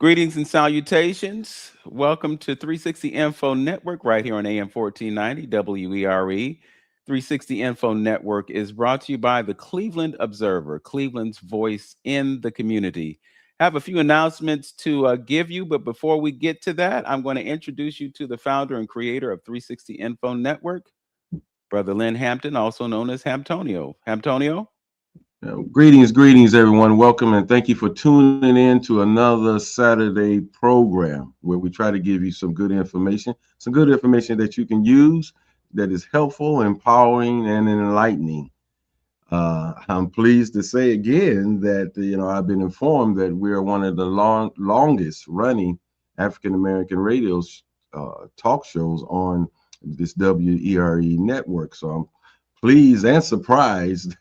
Greetings and salutations. Welcome to 360 Info Network right here on AM 1490 WERE. 360 Info Network is brought to you by the Cleveland Observer, Cleveland's voice in the community. Have a few announcements to give you, but before we get to that, I'm going to introduce you to the founder and creator of 360 Info Network, Brother Lynn Hampton, also known as Hamptonio. Hamptonio? Greetings, everyone. Welcome and thank you for tuning in to another Saturday program where we try to give you some good information that you can use that is helpful, empowering, and enlightening. I'm pleased to say again that I've been informed that we are one of the longest running African American radio talk shows on this WERE network. So I'm pleased and surprised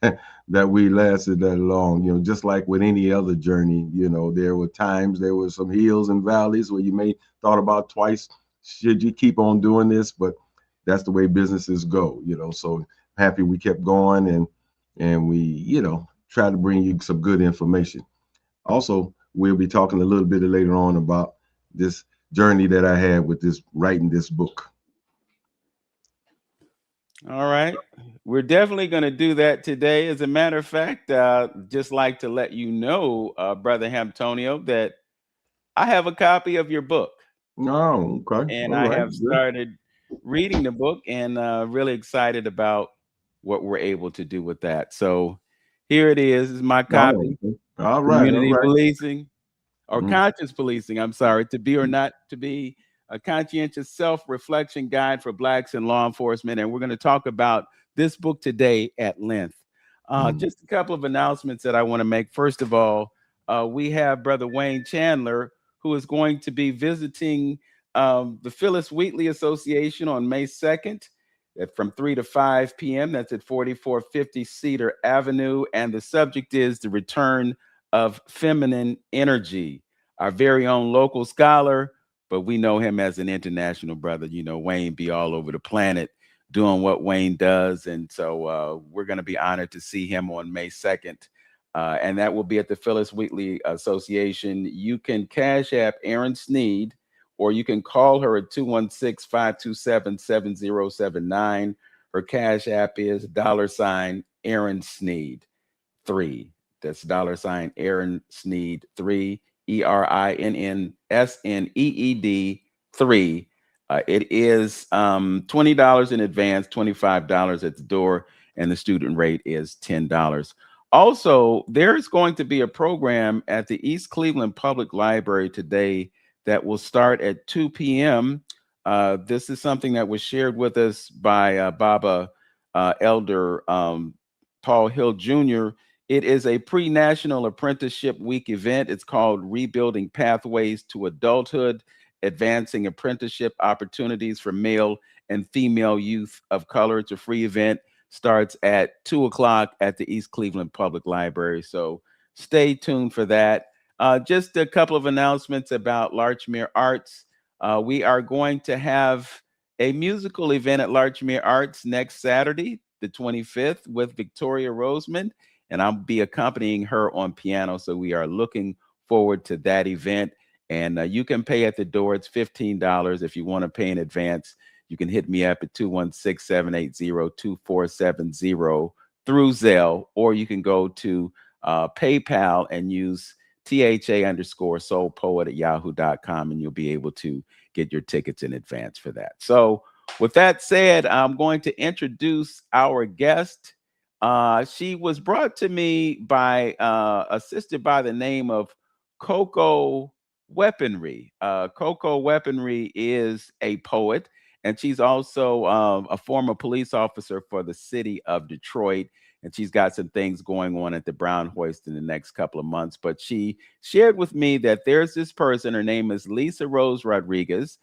that we lasted that long. Just like with any other journey, there were times, there were some hills and valleys where you may thought about twice, should you keep on doing this? But that's the way businesses go. So happy we kept going and we, try to bring you some good information. Also, we'll be talking a little bit later on about this journey that I had with this writing this book. All right. We're definitely going to do that today. As a matter of fact, just like to let you know, Brother Hamptonio, that I have a copy of your book Oh, okay. and All I right. have Good. started reading the book and really excited about what we're able to do with that. So here it is my Oh, copy, okay. All right. All Community right. Policing or Mm. Conscious Policing. I'm sorry, to be or not to be a conscientious self-reflection guide for Blacks in law enforcement. And we're going to talk about this book today at length. Mm. Just a couple of announcements that I want to make. First of all, we have Brother Wayne Chandler, who is going to be visiting the Phyllis Wheatley Association on May 2nd from 3 to 5 p.m. That's at 4450 Cedar Avenue. And the subject is the return of feminine energy. Our very own local scholar, but we know him as an international brother. Wayne be all over the planet doing what Wayne does. And so we're going to be honored to see him on May 2nd. And that will be at the Phyllis Wheatley Association. You can cash app Aaron Sneed, or you can call her at 216-527-7079. Her cash app is $Aaron Sneed 3. That's $Aaron Sneed 3. ERINNSNEED 3. It is $20 in advance, $25 at the door, and the student rate is $10. Also, there's going to be a program at the East Cleveland Public Library today that will start at 2 p.m. This is something that was shared with us by Baba Elder Paul Hill Jr. It is a pre-national apprenticeship week event. It's called Rebuilding Pathways to Adulthood, Advancing Apprenticeship Opportunities for Male and Female Youth of Color. It's a free event, starts at 2 o'clock at the East Cleveland Public Library. So stay tuned for that. Just a couple of announcements about Larchmere Arts. We are going to have a musical event at Larchmere Arts next Saturday, the 25th, with Victoria Roseman, and I'll be accompanying her on piano. So we are looking forward to that event. And you can pay at the door. It's $15. If you want to pay in advance, you can hit me up at 216-780-2470 through Zelle, or you can go to PayPal and use THA_soulpoet@yahoo.com, and you'll be able to get your tickets in advance for that. So with that said, I'm going to introduce our guest. She was brought to me by a sister by the name of Coco Weaponry. Coco Weaponry is a poet, and she's also a former police officer for the city of Detroit. And she's got some things going on at the Brown Hoist in the next couple of months. But she shared with me that there's this person, her name is Lisa Rose Rodriguez.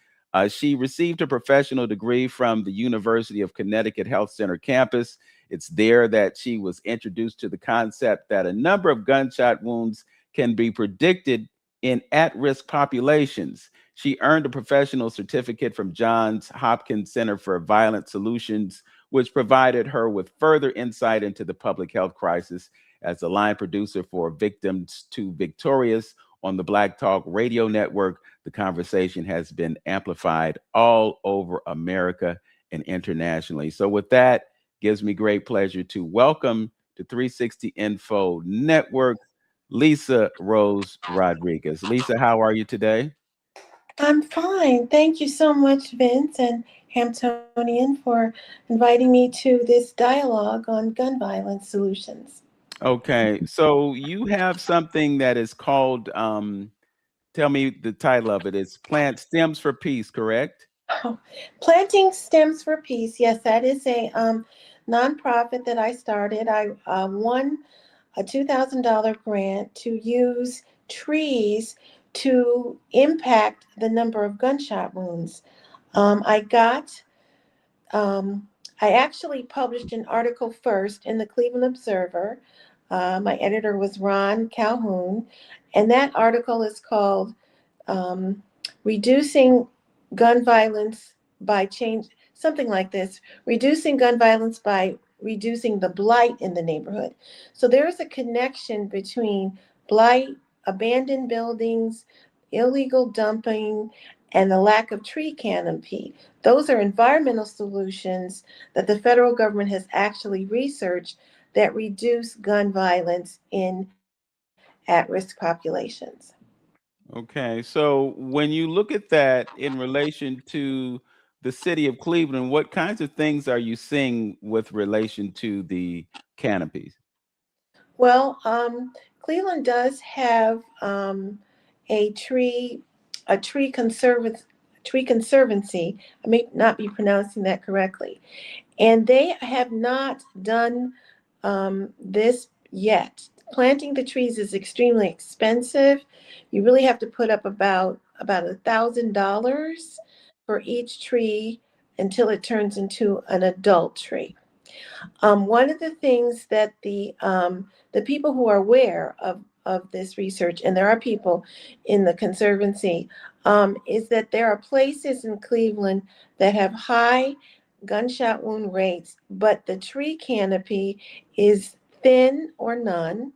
She received a professional degree from the University of Connecticut Health Center campus. It's there that she was introduced to the concept that a number of gunshot wounds can be predicted in at-risk populations. She earned a professional certificate from Johns Hopkins Center for Violent Solutions, which provided her with further insight into the public health crisis as a line producer for Victims to Victorious on the Black Talk Radio Network. The conversation has been amplified all over America and internationally. So, with that, gives me great pleasure to welcome to 360 Info Network, Lisa Rose Rodriguez. Lisa, how are you today? I'm fine. Thank you so much, Vince and Hamptonian, for inviting me to this dialogue on gun violence solutions. Okay, so you have something that is called, tell me the title of it. It's Plant Stems for Peace, correct? Oh, Planting Stems for Peace. Yes, that is a nonprofit that I started. I won a $2,000 grant to use trees to impact the number of gunshot wounds. I got I actually published an article first in the Cleveland Observer. My editor was Ron Calhoun, and that article is called um, Reducing Gun Violence by Change, something like this, Reducing Gun Violence by Reducing the Blight in the Neighborhood. So there is a connection between blight, abandoned buildings, illegal dumping, and the lack of tree canopy. Those are environmental solutions that the federal government has actually researched that reduce gun violence in at-risk populations. Okay, so when you look at that in relation to the city of Cleveland, what kinds of things are you seeing with relation to the canopies? Well, Cleveland does have a tree, a tree conservancy. I may not be pronouncing that correctly, and they have not done this yet. Planting the trees is extremely expensive. You really have to put up about $1,000 for each tree until it turns into an adult tree. One of the things that the people who are aware of this research, and there are people in the conservancy, is that there are places in Cleveland that have high gunshot wound rates, but the tree canopy is thin or none.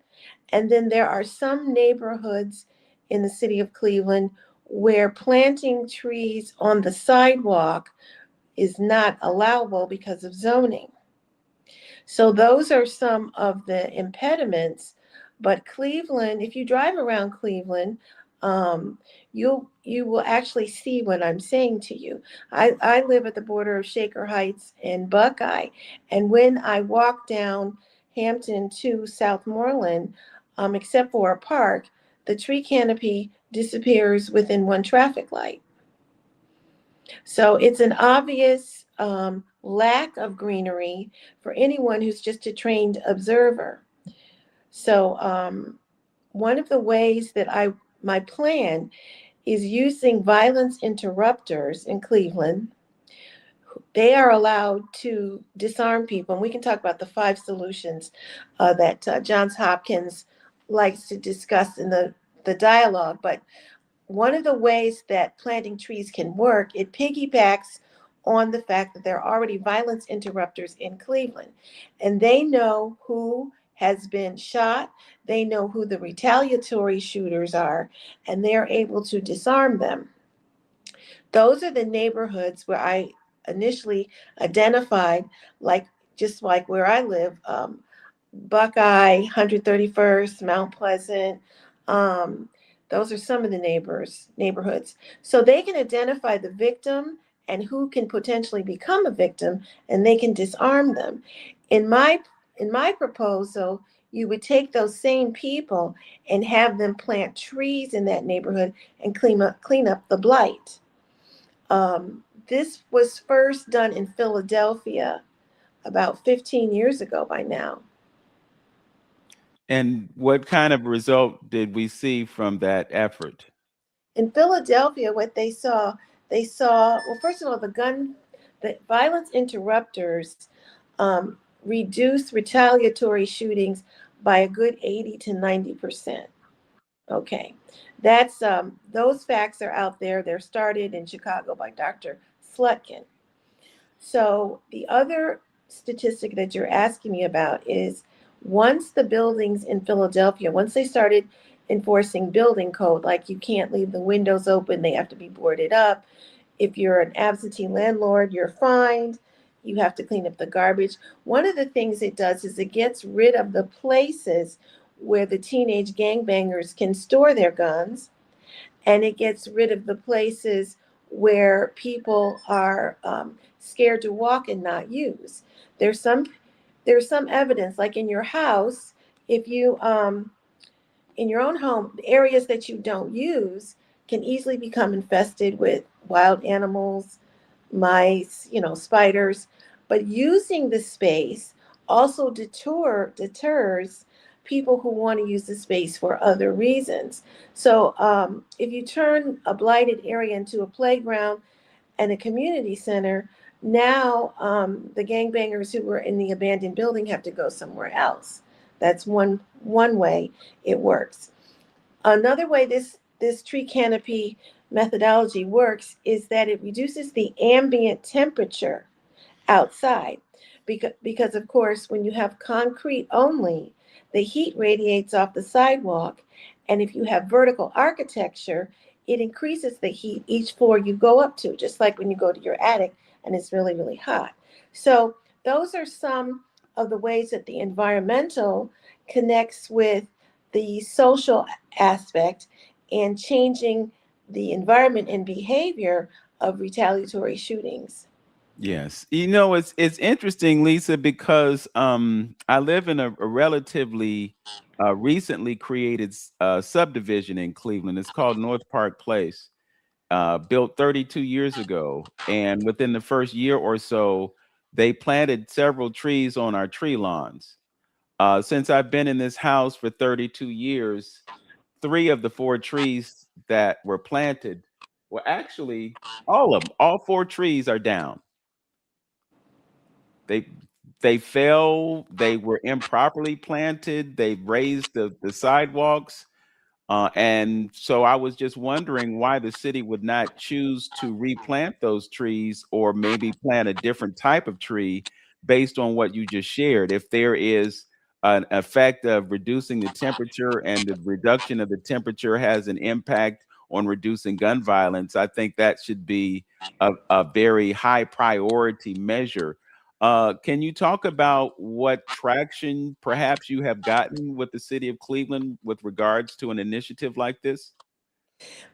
And then there are some neighborhoods in the city of Cleveland where planting trees on the sidewalk is not allowable because of zoning. So those are some of the impediments. But Cleveland, if you drive around Cleveland, um, you will actually see what I'm saying to you. I live at the border of Shaker Heights and Buckeye, and when I walk down Hampton to Southmoreland, except for a park, the tree canopy disappears within one traffic light. So it's an obvious lack of greenery for anyone who's just a trained observer. So one of the ways that my plan is using violence interrupters in Cleveland. They are allowed to disarm people, and we can talk about the 5 solutions that Johns Hopkins likes to discuss in the dialogue. But one of the ways that planting trees can work, it piggybacks on the fact that there are already violence interrupters in Cleveland, and they know who has been shot, they know who the retaliatory shooters are, and they're able to disarm them. Those are the neighborhoods where I initially identified, like just like where I live, Buckeye, 131st, Mount Pleasant. Um, those are some of the neighborhoods. So they can identify the victim and who can potentially become a victim, and they can disarm them. In my in my proposal, you would take those same people and have them plant trees in that neighborhood and clean up the blight. This was first done in Philadelphia about 15 years ago by now. And what kind of result did we see from that effort? In Philadelphia, what they saw, well, first of all, the violence interrupters reduced retaliatory shootings by a good 80 to 90%. Okay, that's those facts are out there. They're started in Chicago by Dr. Slutkin. So the other statistic that you're asking me about is once the buildings in Philadelphia, once they started enforcing building code, like you can't leave the windows open, they have to be boarded up. If you're an absentee landlord, you're fined. You have to clean up the garbage. One of the things it does is it gets rid of the places where the teenage gangbangers can store their guns, and it gets rid of the places where people are scared to walk and not use. There's some there's some evidence, like in your house, if you in your own home, the areas that you don't use can easily become infested with wild animals, mice, spiders. But using the space also deters people who want to use the space for other reasons. So if you turn a blighted area into a playground and a community center, now the gangbangers who were in the abandoned building have to go somewhere else. That's one way it works. Another way this tree canopy methodology works is that it reduces the ambient temperature outside, because of course when you have concrete only, the heat radiates off the sidewalk, and if you have vertical architecture, it increases the heat each floor you go up to, just like when you go to your attic and it's really, really hot. So those are some of the ways that the environmental connects with the social aspect and changing the environment and behavior of retaliatory shootings. Yes. It's interesting, Lisa, because I live in a relatively recently created subdivision in Cleveland. It's called North Park Place, built 32 years ago. And within the first year or so, they planted several trees on our tree lawns. Since I've been in this house for 32 years, three of the four trees that were planted were actually all of them, all four trees are down. They they fell, they were improperly planted, they raised the sidewalks. And so I was just wondering why the city would not choose to replant those trees or maybe plant a different type of tree based on what you just shared. If there is an effect of reducing the temperature and the reduction of the temperature has an impact on reducing gun violence, I think that should be a very high priority measure. Can you talk about what traction perhaps you have gotten with the city of Cleveland with regards to an initiative like this?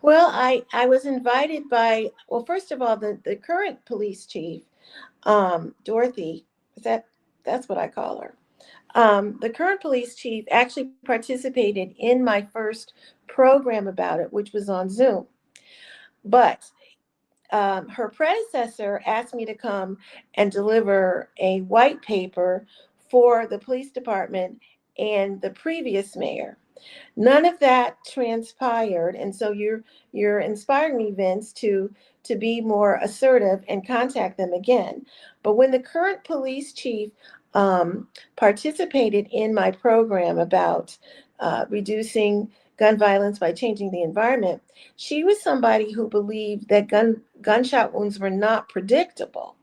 Well, I was invited by, well, first of all, the current police chief, Dorothy, is that's what I call her. The current police chief actually participated in my first program about it, which was on Zoom. But her predecessor asked me to come and deliver a white paper for the police department and the previous mayor. None of that transpired, and so you're inspiring me, Vince, to be more assertive and contact them again. But when the current police chief participated in my program about reducing gun violence by changing the environment, she was somebody who believed that gunshot wounds were not predictable.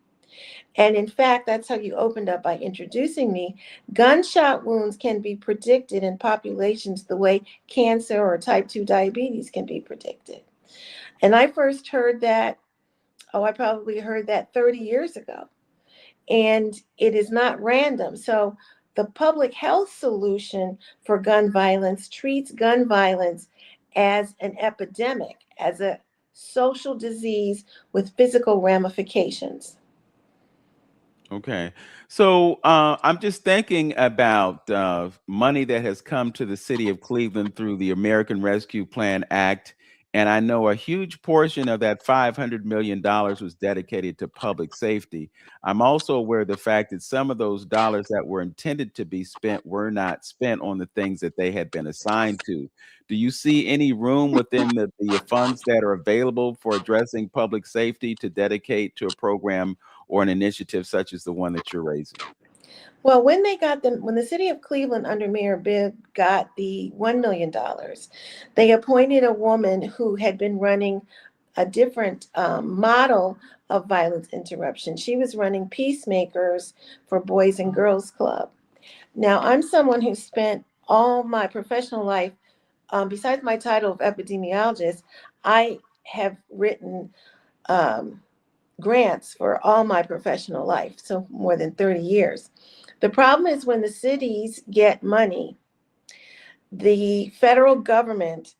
And in fact, that's how you opened up by introducing me. Gunshot wounds can be predicted in populations the way cancer or type 2 diabetes can be predicted. And I first heard that, I probably heard that 30 years ago. And it is not random. So the public health solution for gun violence treats gun violence as an epidemic, as a social disease with physical ramifications. Okay. So I'm just thinking about money that has come to the city of Cleveland through the American Rescue Plan Act. And I know a huge portion of that $500 million was dedicated to public safety. I'm also aware of the fact that some of those dollars that were intended to be spent were not spent on the things that they had been assigned to. Do you see any room within the funds that are available for addressing public safety to dedicate to a program or an initiative such as the one that you're raising? Well, when the city of Cleveland under Mayor Bibb got the $1 million, they appointed a woman who had been running a different model of violence interruption. She was running peacemakers for Boys and Girls Club. Now, I'm someone who spent all my professional life besides my title of epidemiologist, I have written grants for all my professional life, so more than 30 years. The problem is when the cities get money, the federal government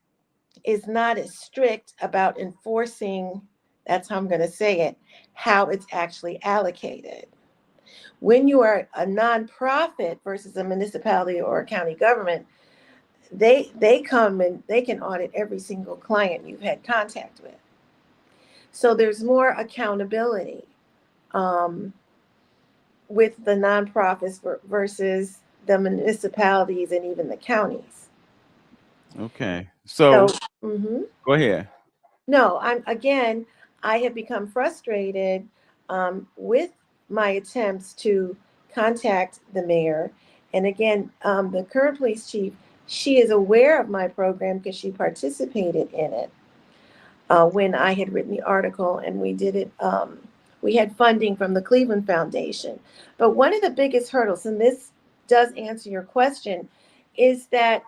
is not as strict about enforcing, that's how I'm going to say it, how it's actually allocated. When you are a nonprofit versus a municipality or a county government, they come and they can audit every single client you've had contact with. So there's more accountability with the nonprofits versus the municipalities and even the counties. Okay. So, So go ahead. no, I have become frustrated with my attempts to contact the mayor. And again, the current police chief, she is aware of my program because she participated in it when I had written the article, and we did it. We had funding from the Cleveland Foundation. But one of the biggest hurdles, and this does answer your question, is that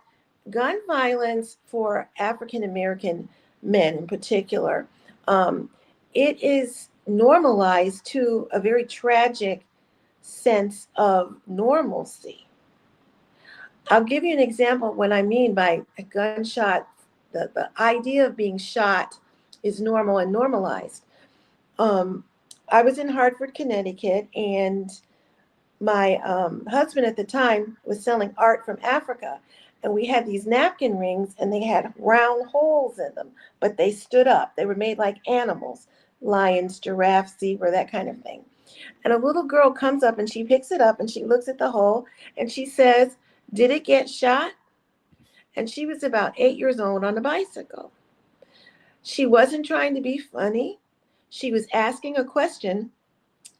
gun violence for African American men in particular, it is normalized to a very tragic sense of normalcy. I'll give you an example of what I mean by a gunshot. The idea of being shot is normal and normalized. I was in Hartford, Connecticut, and my husband at the time was selling art from Africa. And we had these napkin rings, and they had round holes in them, but they stood up. They were made like animals, lions, giraffes, zebra, that kind of thing. And a little girl comes up and she picks it up and she looks at the hole and she says, "Did it get shot?" And she was about 8 years old on a bicycle. She wasn't trying to be funny. She was asking a question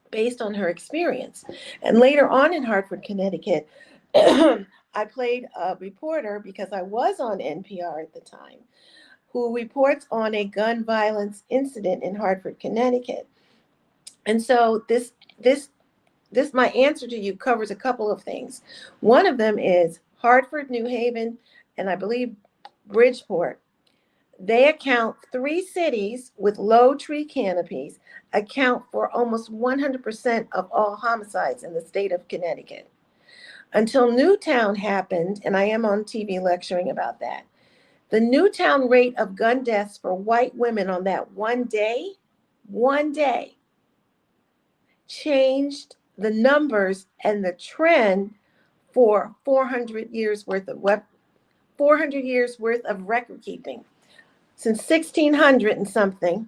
based on her experience. And later on in Hartford, Connecticut, I played a reporter because I was on NPR at the time, who reports on a gun violence incident in Hartford, Connecticut. And so this my answer to you covers a couple of things. One of them is Hartford, New Haven, and I believe Bridgeport. They account, 3 cities with low tree canopies account for almost 100% of all homicides in the state of Connecticut. Until Newtown happened, and I am on TV lecturing about that, the Newtown rate of gun deaths for white women on that one day, changed the numbers and the trend for 400 years worth of 400 years worth of record keeping. Since 1600 and something,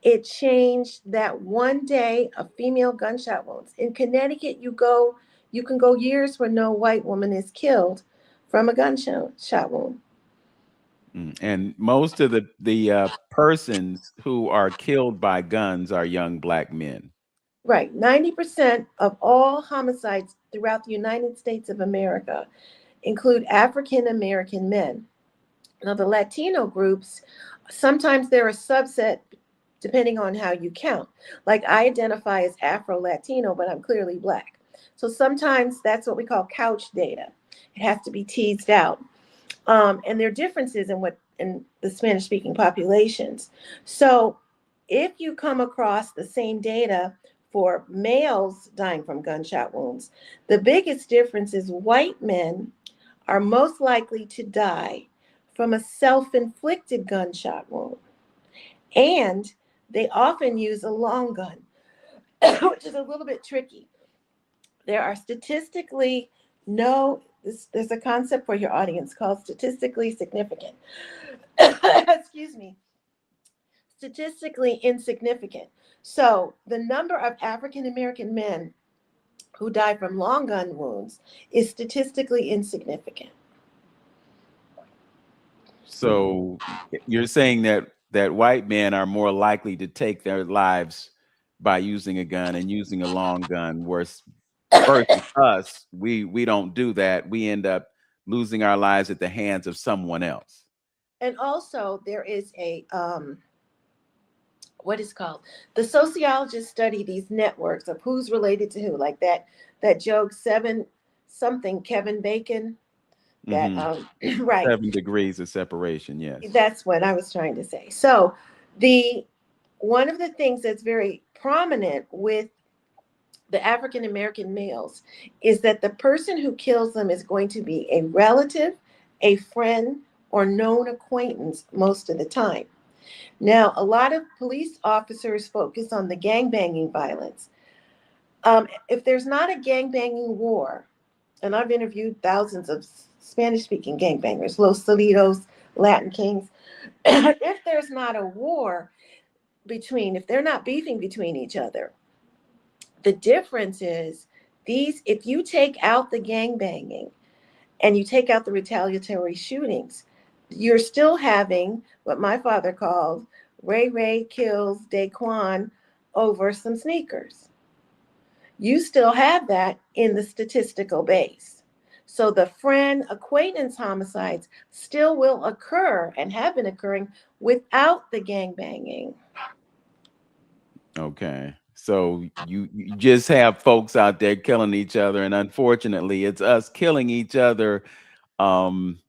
it changed that one day of female gunshot wounds. In Connecticut, you can go years where no white woman is killed from a gunshot wound. And most of the persons who are killed by guns are young Black men. Right. 90% of all homicides throughout the United States of America include African American men. Now, the Latino groups, sometimes they're a subset depending on how you count. Like, I identify as Afro-Latino, but I'm clearly Black. So sometimes that's what we call couch data. It has to be teased out. And there are differences in the Spanish-speaking populations. So if you come across the same data for males dying from gunshot wounds, the biggest difference is white men are most likely to die from a self-inflicted gunshot wound. And they often use a long gun, which is a little bit tricky. There are statistically there's a concept for your audience called statistically significant. Excuse me. Statistically insignificant. So the number of African American men who die from long gun wounds is statistically insignificant. So you're saying that white men are more likely to take their lives by using a gun and using a long gun, whereas versus us, we don't do that. We end up losing our lives at the hands of someone else. And also there is a what is called, the sociologists study these networks of who's related to who, like that joke 7 something Kevin Bacon, That Hmm. right. 7 degrees of separation. Yes. That's what I was trying to say. So the one of the things that's very prominent with the African American males is that the person who kills them is going to be a relative, a friend, or known acquaintance most of the time. Now, a lot of police officers focus on the gangbanging violence. If there's not a gangbanging war, and I've interviewed thousands of Spanish speaking gangbangers, Los Solitos, Latin Kings, if there's not a war if they're not beefing between each other, the difference is if you take out the gangbanging and you take out the retaliatory shootings, you're still having what my father called Ray Ray kills Daquan over some sneakers. You still have that in the statistical base. So the friend acquaintance homicides still will occur and have been occurring without the gangbanging. Okay. So you just have folks out there killing each other, and unfortunately, it's us killing each other. Um,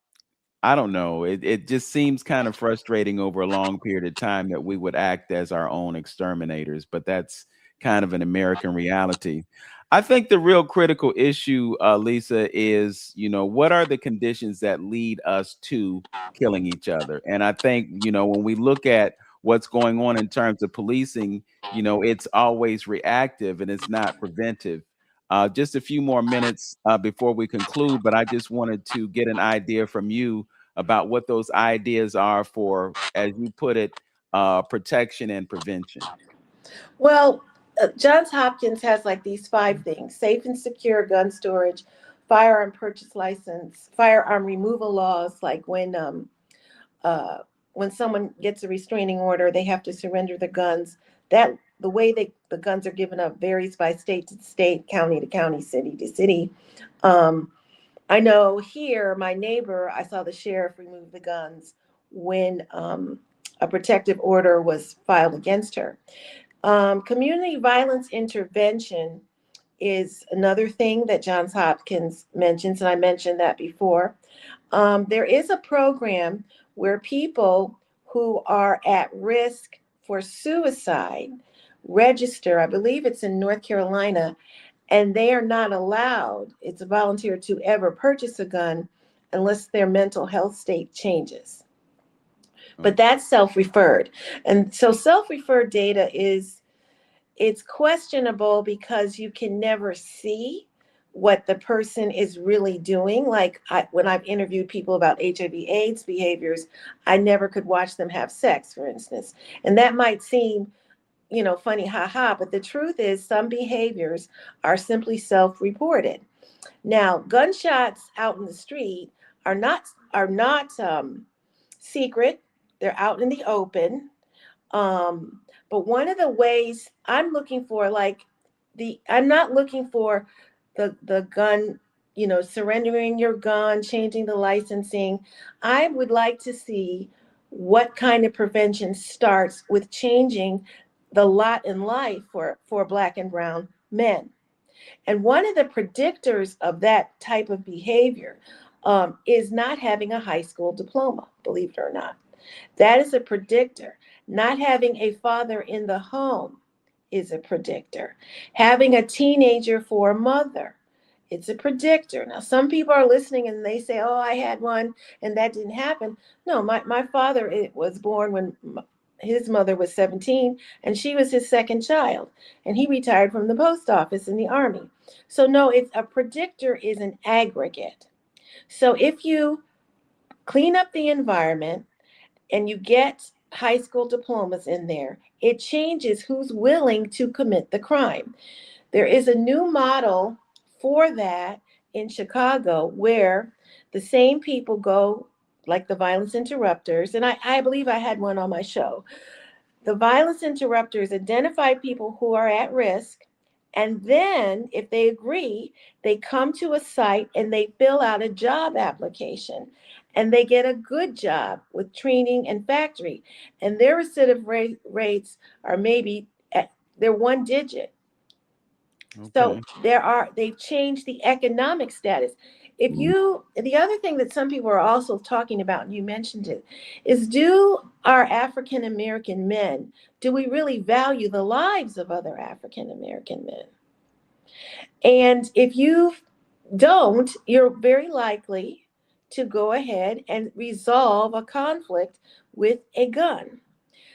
I don't know. It just seems kind of frustrating over a long period of time that we would act as our own exterminators, but that's kind of an American reality. I think the real critical issue, Lisa, is what are the conditions that lead us to killing each other? And I think when we look at what's going on in terms of policing, it's always reactive and it's not preventive. Just a few more minutes before we conclude, but I just wanted to get an idea from you about what those ideas are for, as you put it, protection and prevention. Well, Johns Hopkins has like these 5 things: safe and secure gun storage, firearm purchase license, firearm removal laws, like uh, when someone gets a restraining order, they have to surrender the guns. That the way the guns are given up varies by state to state, county to county, city to city. Um, I know here, my neighbor, I saw the sheriff remove the guns when a protective order was filed against her. Community violence intervention is another thing that Johns Hopkins mentions, and I mentioned that before. There is a program where people who are at risk for suicide register. I believe it's in North Carolina, and they are not allowed, it's a volunteer, to ever purchase a gun unless their mental health state changes. But Okay. that's self-referred. And so self-referred data it's questionable because you can never see what the person is really doing. Like when I've interviewed people about HIV/AIDS behaviors, I never could watch them have sex, for instance. And that might seem, funny, haha, but the truth is some behaviors are simply self-reported. Now, gunshots out in the street are not secret. They're out in the open. But one of the ways I'm looking for, like I'm not looking for the gun, surrendering your gun, changing the licensing. I would like to see what kind of prevention starts with changing the lot in life for Black and brown men. And one of the predictors of that type of behavior is not having a high school diploma, believe it or not. That is a predictor. Not having a father in the home is a predictor. Having a teenager for a mother, it's a predictor. Now, some people are listening and they say, oh, I had one and that didn't happen. No, my father was born when his mother was 17 and she was his second child. And he retired from the post office in the Army. So, no, it's a predictor is an aggregate. So, if you clean up the environment, and you get high school diplomas in there, it changes who's willing to commit the crime. There is a new model for that in Chicago where the same people go, like the violence interrupters, and I believe I had one on my show. The violence interrupters identify people who are at risk, and then, if they agree, they come to a site and they fill out a job application. And they get a good job with training and factory. And their rates are maybe they're 1 digit. So Okay. they've changed the economic status. if you, the other thing that some people are also talking about, and you mentioned it, is do our African American men, do we really value the lives of other African American men? And if you don't, you're very likely to go ahead and resolve a conflict with a gun.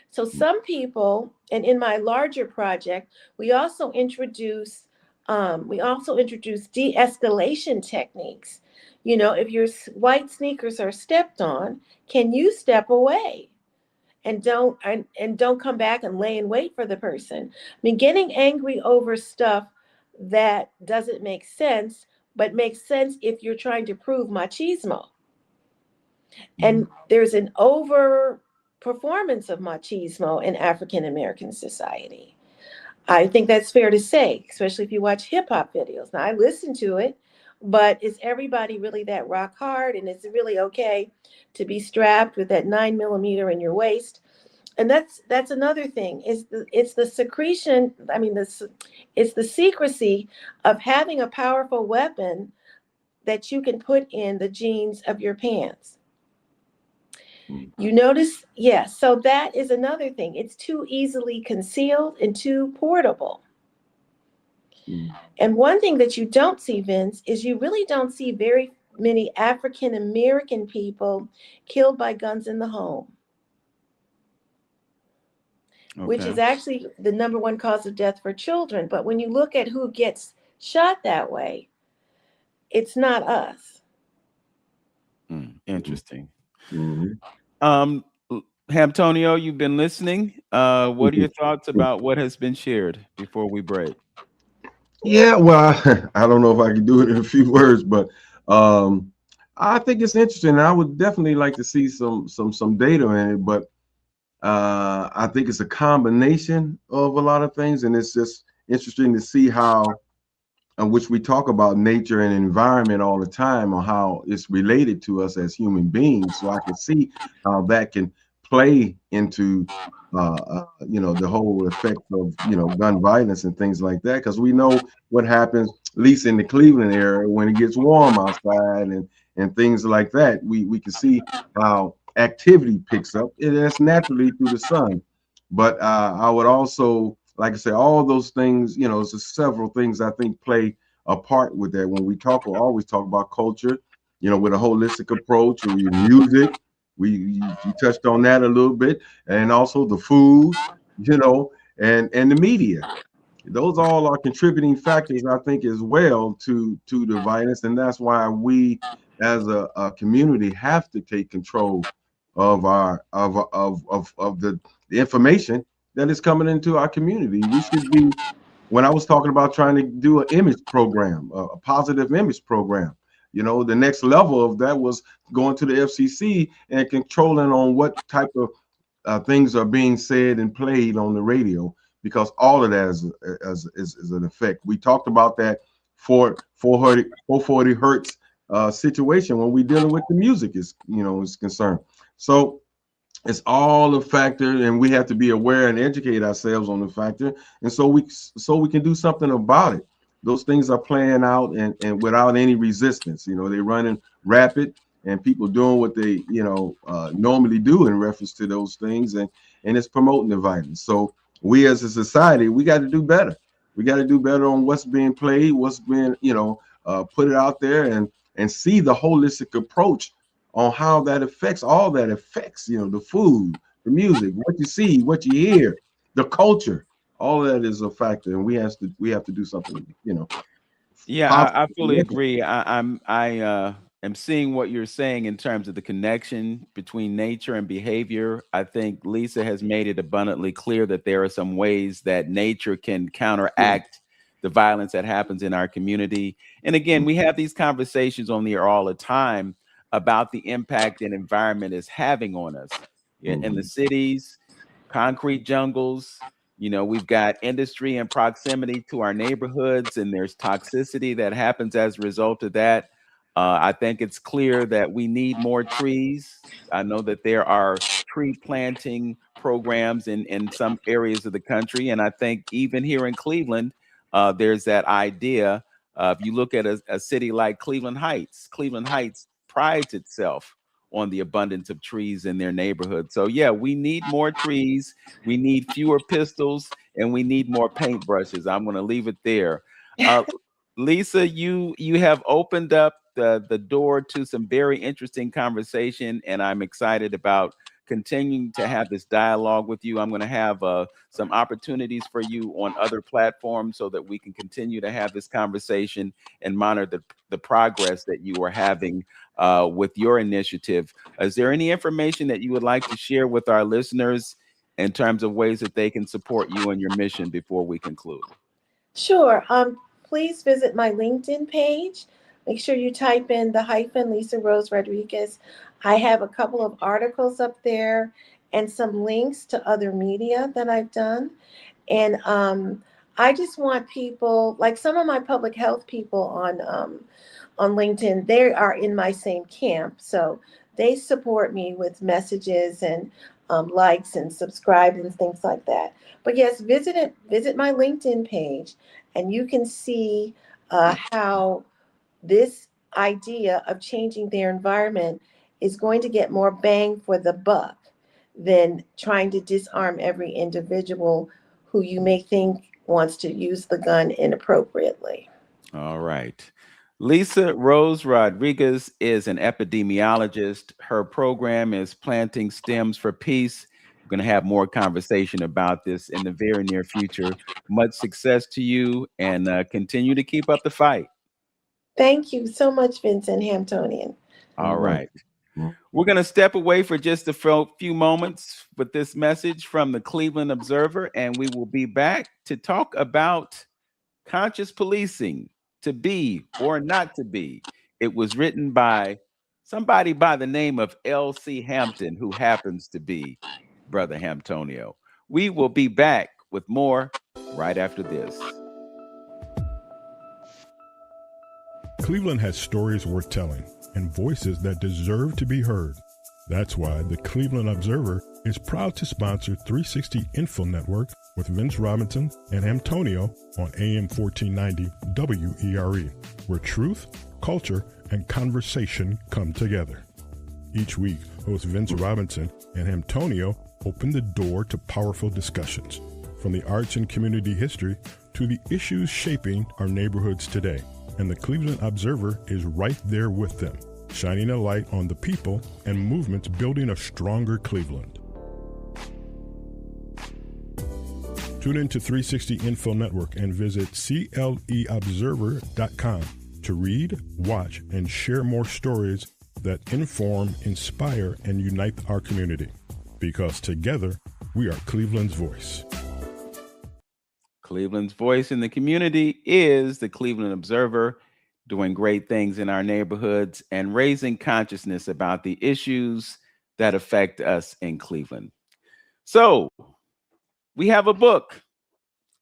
So some people, and in my larger project, we also introduce de-escalation techniques. You know, if your white sneakers are stepped on, can you step away and don't come back and lay in wait for the person? I mean, getting angry over stuff that doesn't make sense, but makes sense if you're trying to prove machismo. And there's an over performance of machismo in African American society. I think that's fair to say, especially if you watch hip hop videos. Now, I listen to it, but is everybody really that rock hard? And is it really okay to be strapped with that 9mm in your waist? And that's another thing. It's the secretion. I mean, it's the secrecy of having a powerful weapon that you can put in the jeans of your pants. You notice? Yes. So that is another thing. It's too easily concealed and too portable. And one thing that you don't see, Vince, is you really don't see very many African American people killed by guns in the home, which is actually the number one cause of death for children. But when you look at who gets shot that way, it's not us. Interesting. Mm-hmm. Hamptonio, you've been listening. What are your thoughts about what has been shared before we break? Yeah, well, I don't know if I can do it in a few words, but I think it's interesting. I would definitely like to see some data in it, but I think it's a combination of a lot of things, and it's just interesting to see how, which we talk about nature and environment all the time, on how it's related to us as human beings. So I can see how that can play into the whole effect of gun violence and things like that, because we know what happens, at least in the Cleveland area, when it gets warm outside and things like that. We can see how activity picks up, and that's naturally through the sun. But I would also like I say, all those things, it's just several things I think play a part with that. When we always talk about culture, with a holistic approach, or your music. You touched on that a little bit, and also the food, and the media. Those all are contributing factors, I think, as well to the violence, and that's why we, as a community, have to take control of the information that is coming into our community. We should be. When I was talking about trying to do an image program, a positive image program, the next level of that was going to the FCC and controlling on what type of things are being said and played on the radio, because all of that is an effect. We talked about that 440 hertz situation when we're dealing with the music is concerned. So it's all a factor, and we have to be aware and educate ourselves on the factor, and so we can do something about it. Those things are playing out, and without any resistance. They're running rapid, and people doing what they normally do in reference to those things, and it's promoting the violence. So we as a society, we got to do better. We got to do better on what's being played, what's being put it out there, and see the holistic approach on how that affects the food, the music, what you see, what you hear, the culture. All of that is a factor, and we have to do something. Yeah, Positive. I fully agree. I am seeing what you're saying in terms of the connection between nature and behavior. I think Lisa has made it abundantly clear that there are some ways that nature can counteract the violence that happens in our community. And again, we have these conversations on the air all the time about the impact an environment is having on us. In the cities, concrete jungles. We've got industry in proximity to our neighborhoods, and there's toxicity that happens as a result of that. I think it's clear that we need more trees. I know that there are tree planting programs in some areas of the country, and I think even here in Cleveland, there's that idea If you look at a city like Cleveland Heights prides itself on the abundance of trees in their neighborhood. So yeah, we need more trees, we need fewer pistols, and we need more paintbrushes. I'm going to leave it there. Uh, Lisa, you have opened up the door to some very interesting conversation, and I'm excited about continuing to have this dialogue with you. I'm going to have some opportunities for you on other platforms so that we can continue to have this conversation and monitor the progress that you are having with your initiative. Is there any information that you would like to share with our listeners in terms of ways that they can support you and your mission before we conclude? Sure. Please visit my LinkedIn page. Make sure you type in the hyphen Lisa Rose Rodriguez. I have a couple of articles up there and some links to other media that I've done. And I just want people, like some of my public health people on LinkedIn, they are in my same camp. So they support me with messages and likes and subscribe and things like that. But yes, visit my LinkedIn page, and you can see how this idea of changing their environment is going to get more bang for the buck than trying to disarm every individual who you may think wants to use the gun inappropriately. All right. Lisa Rose Rodriguez is an epidemiologist. Her program is Planting Stems for Peace. We're going to have more conversation about this in the very near future. Much success to you, and continue to keep up the fight. Thank you so much, Vincent Hamptonian. All right. We're going to step away for just a few moments with this message from the Cleveland Observer, and we will be back to talk about conscious policing, to be or not to be. It was written by somebody by the name of L.C. Hampton, who happens to be Brother Hamptonio. We will be back with more right after this. Cleveland has stories worth telling and voices that deserve to be heard. That's why the Cleveland Observer is proud to sponsor 360 Info Network with Vince Robinson and Hamptonio on AM 1490 WERE, where truth, culture, and conversation come together. Each week, host Vince Robinson and Hamptonio open the door to powerful discussions, from the arts and community history to the issues shaping our neighborhoods today. And the Cleveland Observer is right there with them, shining a light on the people and movements building a stronger Cleveland. Tune in to 360 Info Network and visit cleobserver.com to read, watch, and share more stories that inform, inspire, and unite our community. Because together, we are Cleveland's voice. Cleveland's voice in the community is the Cleveland Observer, doing great things in our neighborhoods and raising consciousness about the issues that affect us in Cleveland. So we have a book.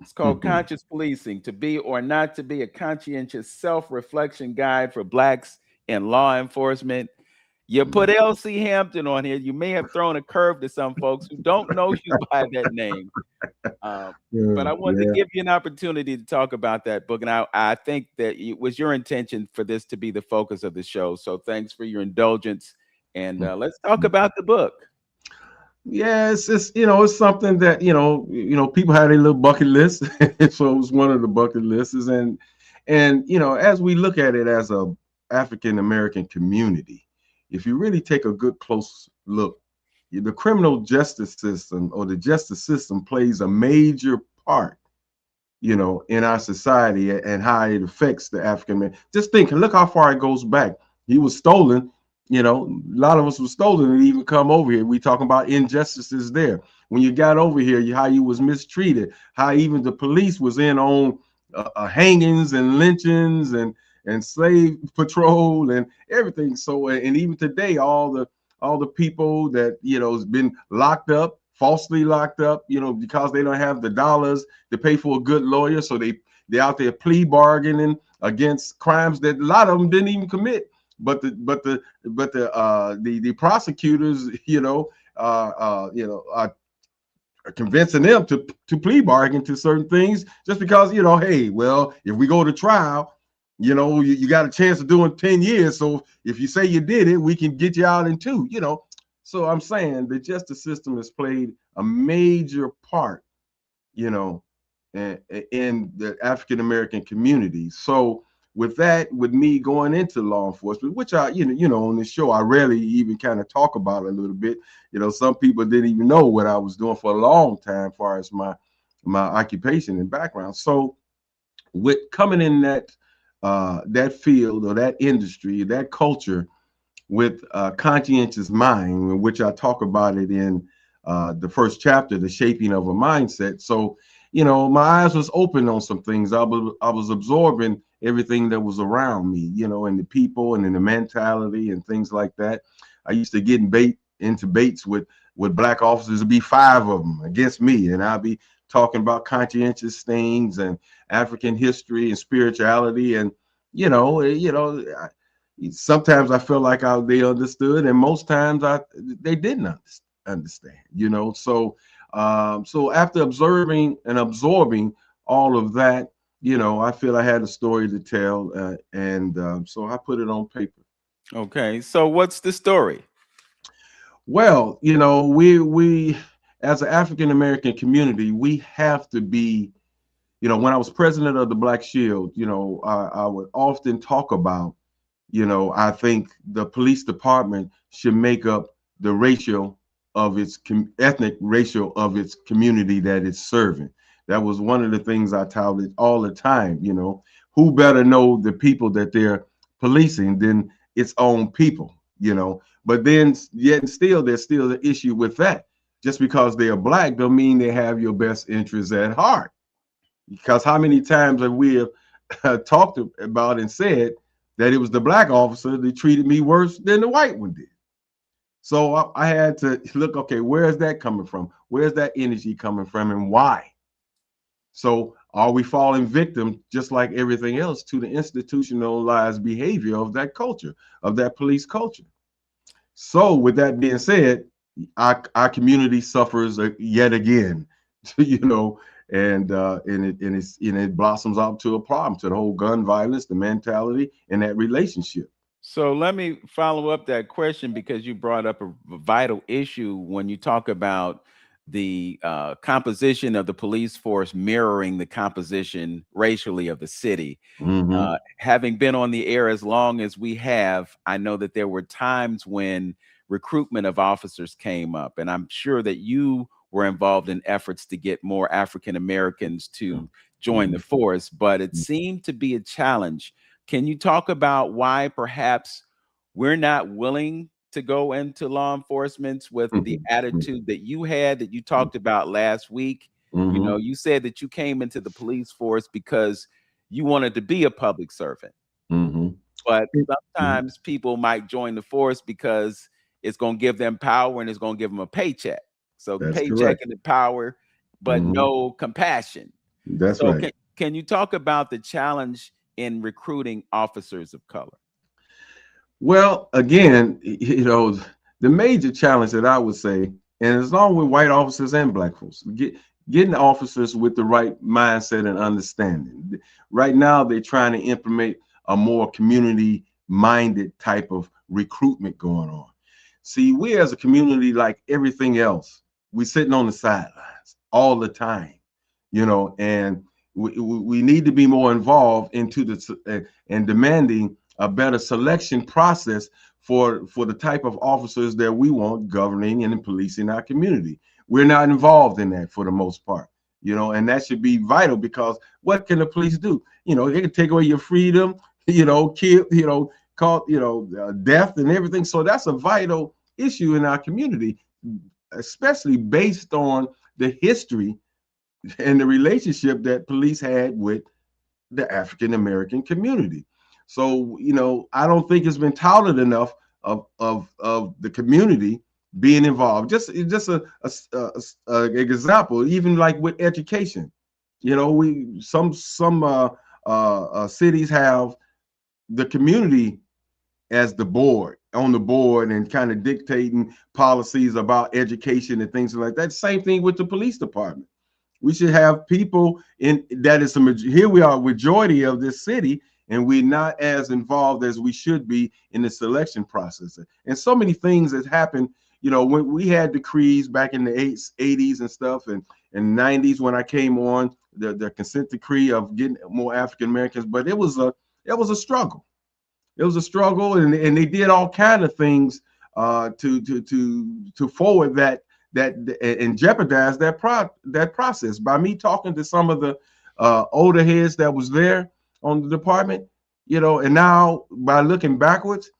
It's called Conscious Policing, to be or not to be, a conscientious self-reflection guide for Blacks in law enforcement. You put L.C. Hampton on here. You may have thrown a curve to some folks who don't know you by that name. But I wanted to give you an opportunity to talk about that book. And I think that it was your intention for this to be the focus of the show. So thanks for your indulgence. And let's talk about the book. Yeah, it's it's something that people had a little bucket list. So it was one of the bucket lists, and as we look at it as a African American community, if you really take a good close look, the criminal justice system or the justice system plays a major part, in our society and how it affects the African man. Just think, look how far it goes back. He was stolen. A lot of us were stolen and even come over here. We talking about injustices there. When you got over here, how you was mistreated, how even the police was in on hangings and lynchings and slave patrol and everything. So, and even today, all the people that, has been locked up, falsely locked up, because they don't have the dollars to pay for a good lawyer. So they out there plea bargaining against crimes that a lot of them didn't even commit. But the prosecutors, are convincing them to plea bargain to certain things just because, hey, well, if we go to trial, You know, you got a chance of doing 10 years. So if you say you did it, we can get you out in 2, you know. So I'm saying the justice system has played a major part, you know, in the African American community. So with that, with me going into law enforcement, which I, you know, on this show, I rarely even kind of talk about it a little bit. You know, some people didn't even know what I was doing for a long time, as far as my occupation and background. So with coming in that field or that industry, that culture, with a conscientious mind, which I talk about it in the first chapter, the shaping of a mindset. So, you know, my eyes was open on some things. I was absorbing everything that was around me, you know, and the people and in the mentality and things like that. I used to get into baits with black officers. It'd be 5 of them against me, and I'd be talking about conscientious things and African history and spirituality, and sometimes I felt like they understood, and most times they didn't understand. You know, so after observing and absorbing all of that, you know, I feel I had a story to tell, and so I put it on paper. Okay, so what's the story? Well, you know, we as an African American community, we have to be, you know, when I was president of the Black Shield, you know, I would often talk about, you know, I think the police department should make up the ratio of its ethnic ratio of its community that it's serving. That was one of the things I touted all the time. You know, who better know the people that they're policing than its own people, you know? But then yet and still, there's still the issue with that. Just because they are black don't mean they have your best interests at heart. Because how many times have we talked about and said that it was the black officer that treated me worse than the white one did? So I had to look, okay, where is that coming from? Where's that energy coming from, and why? So are we falling victim, just like everything else, to the institutionalized behavior of that culture, of that police culture? So with that being said, our community suffers yet again, you know, and it blossoms out to a problem, to the whole gun violence, the mentality, and that relationship. So let me follow up that question, because you brought up a vital issue when you talk about the composition of the police force mirroring the composition racially of the city. Mm-hmm. Having been on the air as long as we have, I know that there were times when recruitment of officers came up, and I'm sure that you were involved in efforts to get more African Americans to join the force, but it seemed to be a challenge. Can you talk about why perhaps we're not willing to go into law enforcement with the attitude that you had, that you talked about last week? You know, you said that you came into the police force because you wanted to be a public servant. But sometimes people might join the force because it's going to give them power and it's going to give them a paycheck. So the That's paycheck correct. and the power, but no compassion. That's So right. can you talk about the challenge in recruiting officers of color? Well, again, you know, the major challenge that I would say, and it's along with white officers and black folks, getting officers with the right mindset and understanding. Right now, they're trying to implement a more community-minded type of recruitment going on. See, we as a community, like everything else, we're sitting on the sidelines all the time, you know, and we need to be more involved into the and demanding a better selection process for the type of officers that we want governing and policing our community. We're not involved in that for the most part, you know, and that should be vital, because what can the police do? You know, they can take away your freedom, you know, kill, you know, call, you know, death and everything. So that's a vital issue in our community, especially based on the history and the relationship that police had with the African American community. So, you know, I don't think it's been touted enough of the community being involved. Just a example, even like with education. You know, some cities have the community as the board, on the board, and kind of dictating policies about education and things like that. Same thing with the police department. We should have people in that is here we are, majority of this city and we're not as involved as we should be in the selection process. And so many things that happened, you know, when we had decrees back in the 80s and stuff, and 90s when I came on, the consent decree of getting more African Americans, but it was a struggle. It was a struggle, and they did all kind of things to forward that and jeopardize that process. By me talking to some of the older heads that was there on the department, you know, and now by looking backwards,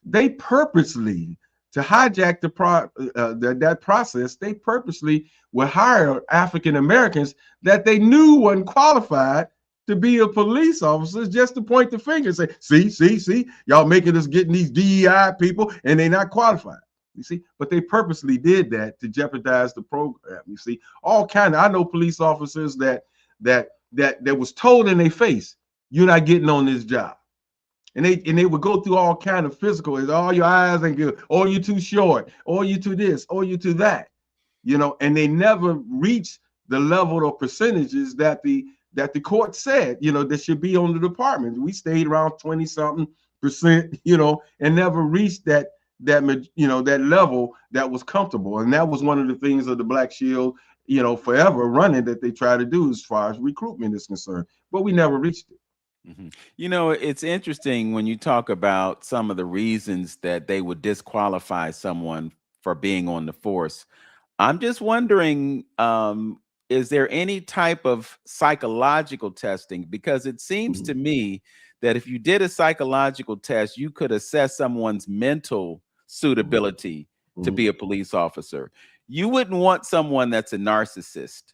they purposely, to hijack that process, they purposely would hire African Americans that they knew wasn't qualified to be a police officer, just to point the finger and say, see, y'all making us getting these DEI people and they're not qualified. You see, but they purposely did that to jeopardize the program. You see, all kind of, I know police officers that was told in their face, you're not getting on this job. And they would go through all kind of physical, all your eyes ain't good, or you're too short, or you to this, or you to that, you know, and they never reached the level or percentages that the court said, you know, that should be on the department. We stayed around 20-something%, you know, and never reached that you know, that level that was comfortable. And that was one of the things of the Black Shield, you know, forever running, that they try to do as far as recruitment is concerned, but we never reached it. Mm-hmm. You know, it's interesting when you talk about some of the reasons that they would disqualify someone for being on the force. I'm just wondering, is there any type of psychological testing? Because it seems to me that if you did a psychological test, you could assess someone's mental suitability to be a police officer. You wouldn't want someone that's a narcissist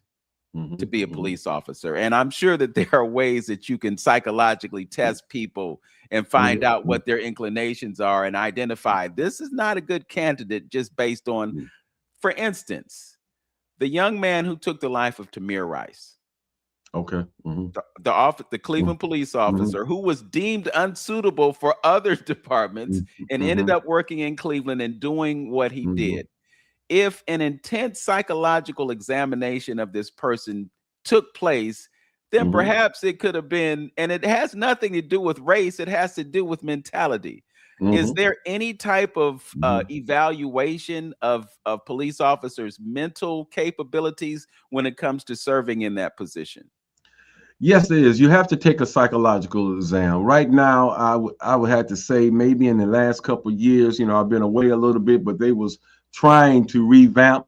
to be a police officer. And I'm sure that there are ways that you can psychologically test people and find out what their inclinations are and identify this is not a good candidate just based on, for instance, the young man who took the life of Tamir Rice. Okay. The Cleveland police officer who was deemed unsuitable for other departments and ended up working in Cleveland and doing what he did. If an intense psychological examination of this person took place, then perhaps it could have been, and it has nothing to do with race, it has to do with mentality. Is there any type of evaluation of police officers' mental capabilities when it comes to serving in that position? Yes, there is. You have to take a psychological exam. Right now, I would have to say maybe in the last couple of years, you know, I've been away a little bit, but they was trying to revamp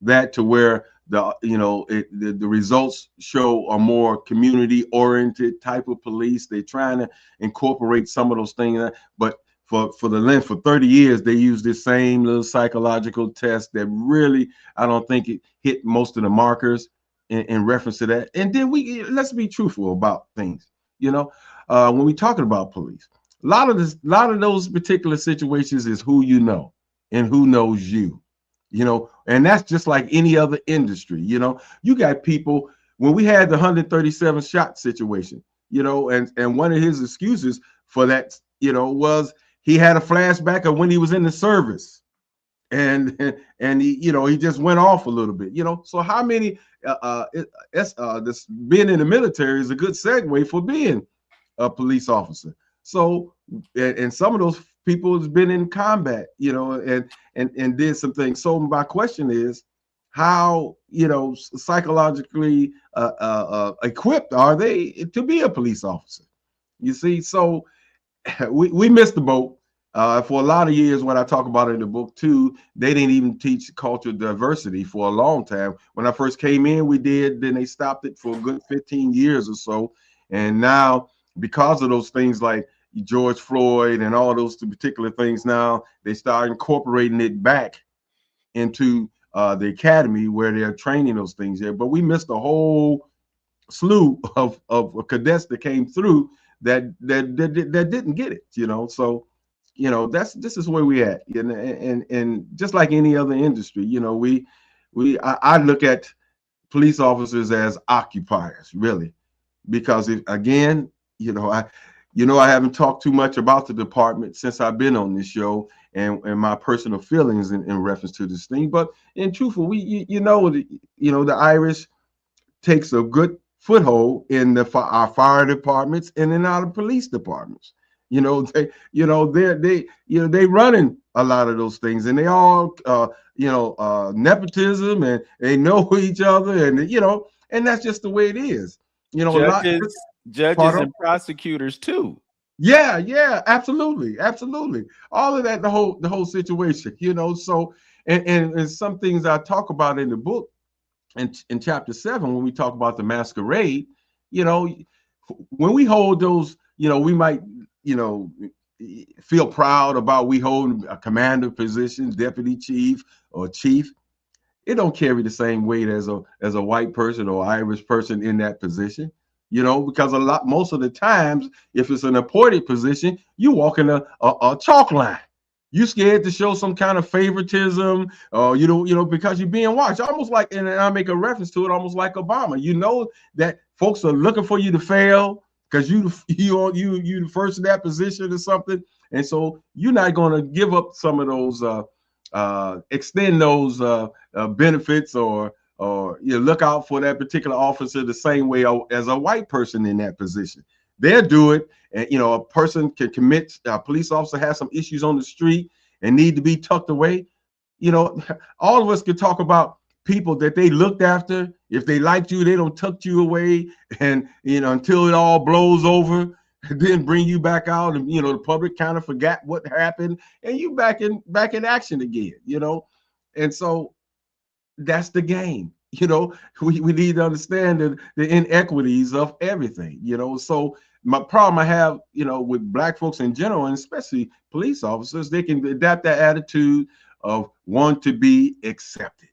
that to where the results show a more community oriented type of police. They're trying to incorporate some of those things, but for 30 years they used this same little psychological test that really, I don't think it hit most of the markers in reference to that. And then let's be truthful about things. You know, when we talking about police, a lot of those particular situations is who you know and who knows you, you know, and that's just like any other industry. You know, you got people, when we had the 137 shot situation, you know, and one of his excuses for that, you know, was he had a flashback of when he was in the service, and he, you know, he just went off a little bit, you know. So how many this being in the military is a good segue for being a police officer. So and some of those people has been in combat, you know, and did some things. So my question is, how, you know, psychologically equipped are they to be a police officer? You see, so we missed the boat. For a lot of years, when I talk about it in the book too, they didn't even teach cultural diversity for a long time. When I first came in, we did, then they stopped it for a good 15 years or so. And now, because of those things like George Floyd and all those particular things, now they start incorporating it back into the academy where they're training those things there. But we missed a whole slew of cadets that came through that didn't get it, you know. So, you know, this is where we at, you know, and just like any other industry, you know, I look at police officers as occupiers, really, because again, you know, I haven't talked too much about the department since I've been on this show and my personal feelings in reference to this thing. But in truthful, the Irish takes a good foothold in our fire departments and in our police departments. They running a lot of those things, and they all nepotism, and they know each other, and that's just the way it is. A lot. Judges and prosecutors too. Yeah, absolutely. All of that, the whole situation, so, and some things I talk about in the book in chapter 7, when we talk about the masquerade, when we hold those, we might, feel proud about we hold a commander positions, deputy chief or chief. It don't carry the same weight as a white person or Irish person in that position. Because most of the times, if it's an appointed position, you walk in a chalk line. You scared to show some kind of favoritism, because you're being watched. Almost like, and I make a reference to it, almost like Obama. That folks are looking for you to fail because you the first in that position or something, and so you're not going to give up some of those, extend those benefits or look out for that particular officer the same way as a white person in that position. They'll do it. And, a person can commit, a police officer has some issues on the street and need to be tucked away. All of us could talk about people that they looked after. If they liked you, they don't tuck you away and, until it all blows over, then bring you back out. And, the public kind of forgot what happened and you back in action again, And so that's the game. We need to understand the inequities of everything, So my problem I have, with Black folks in general, and especially police officers, they can adapt that attitude of want to be accepted,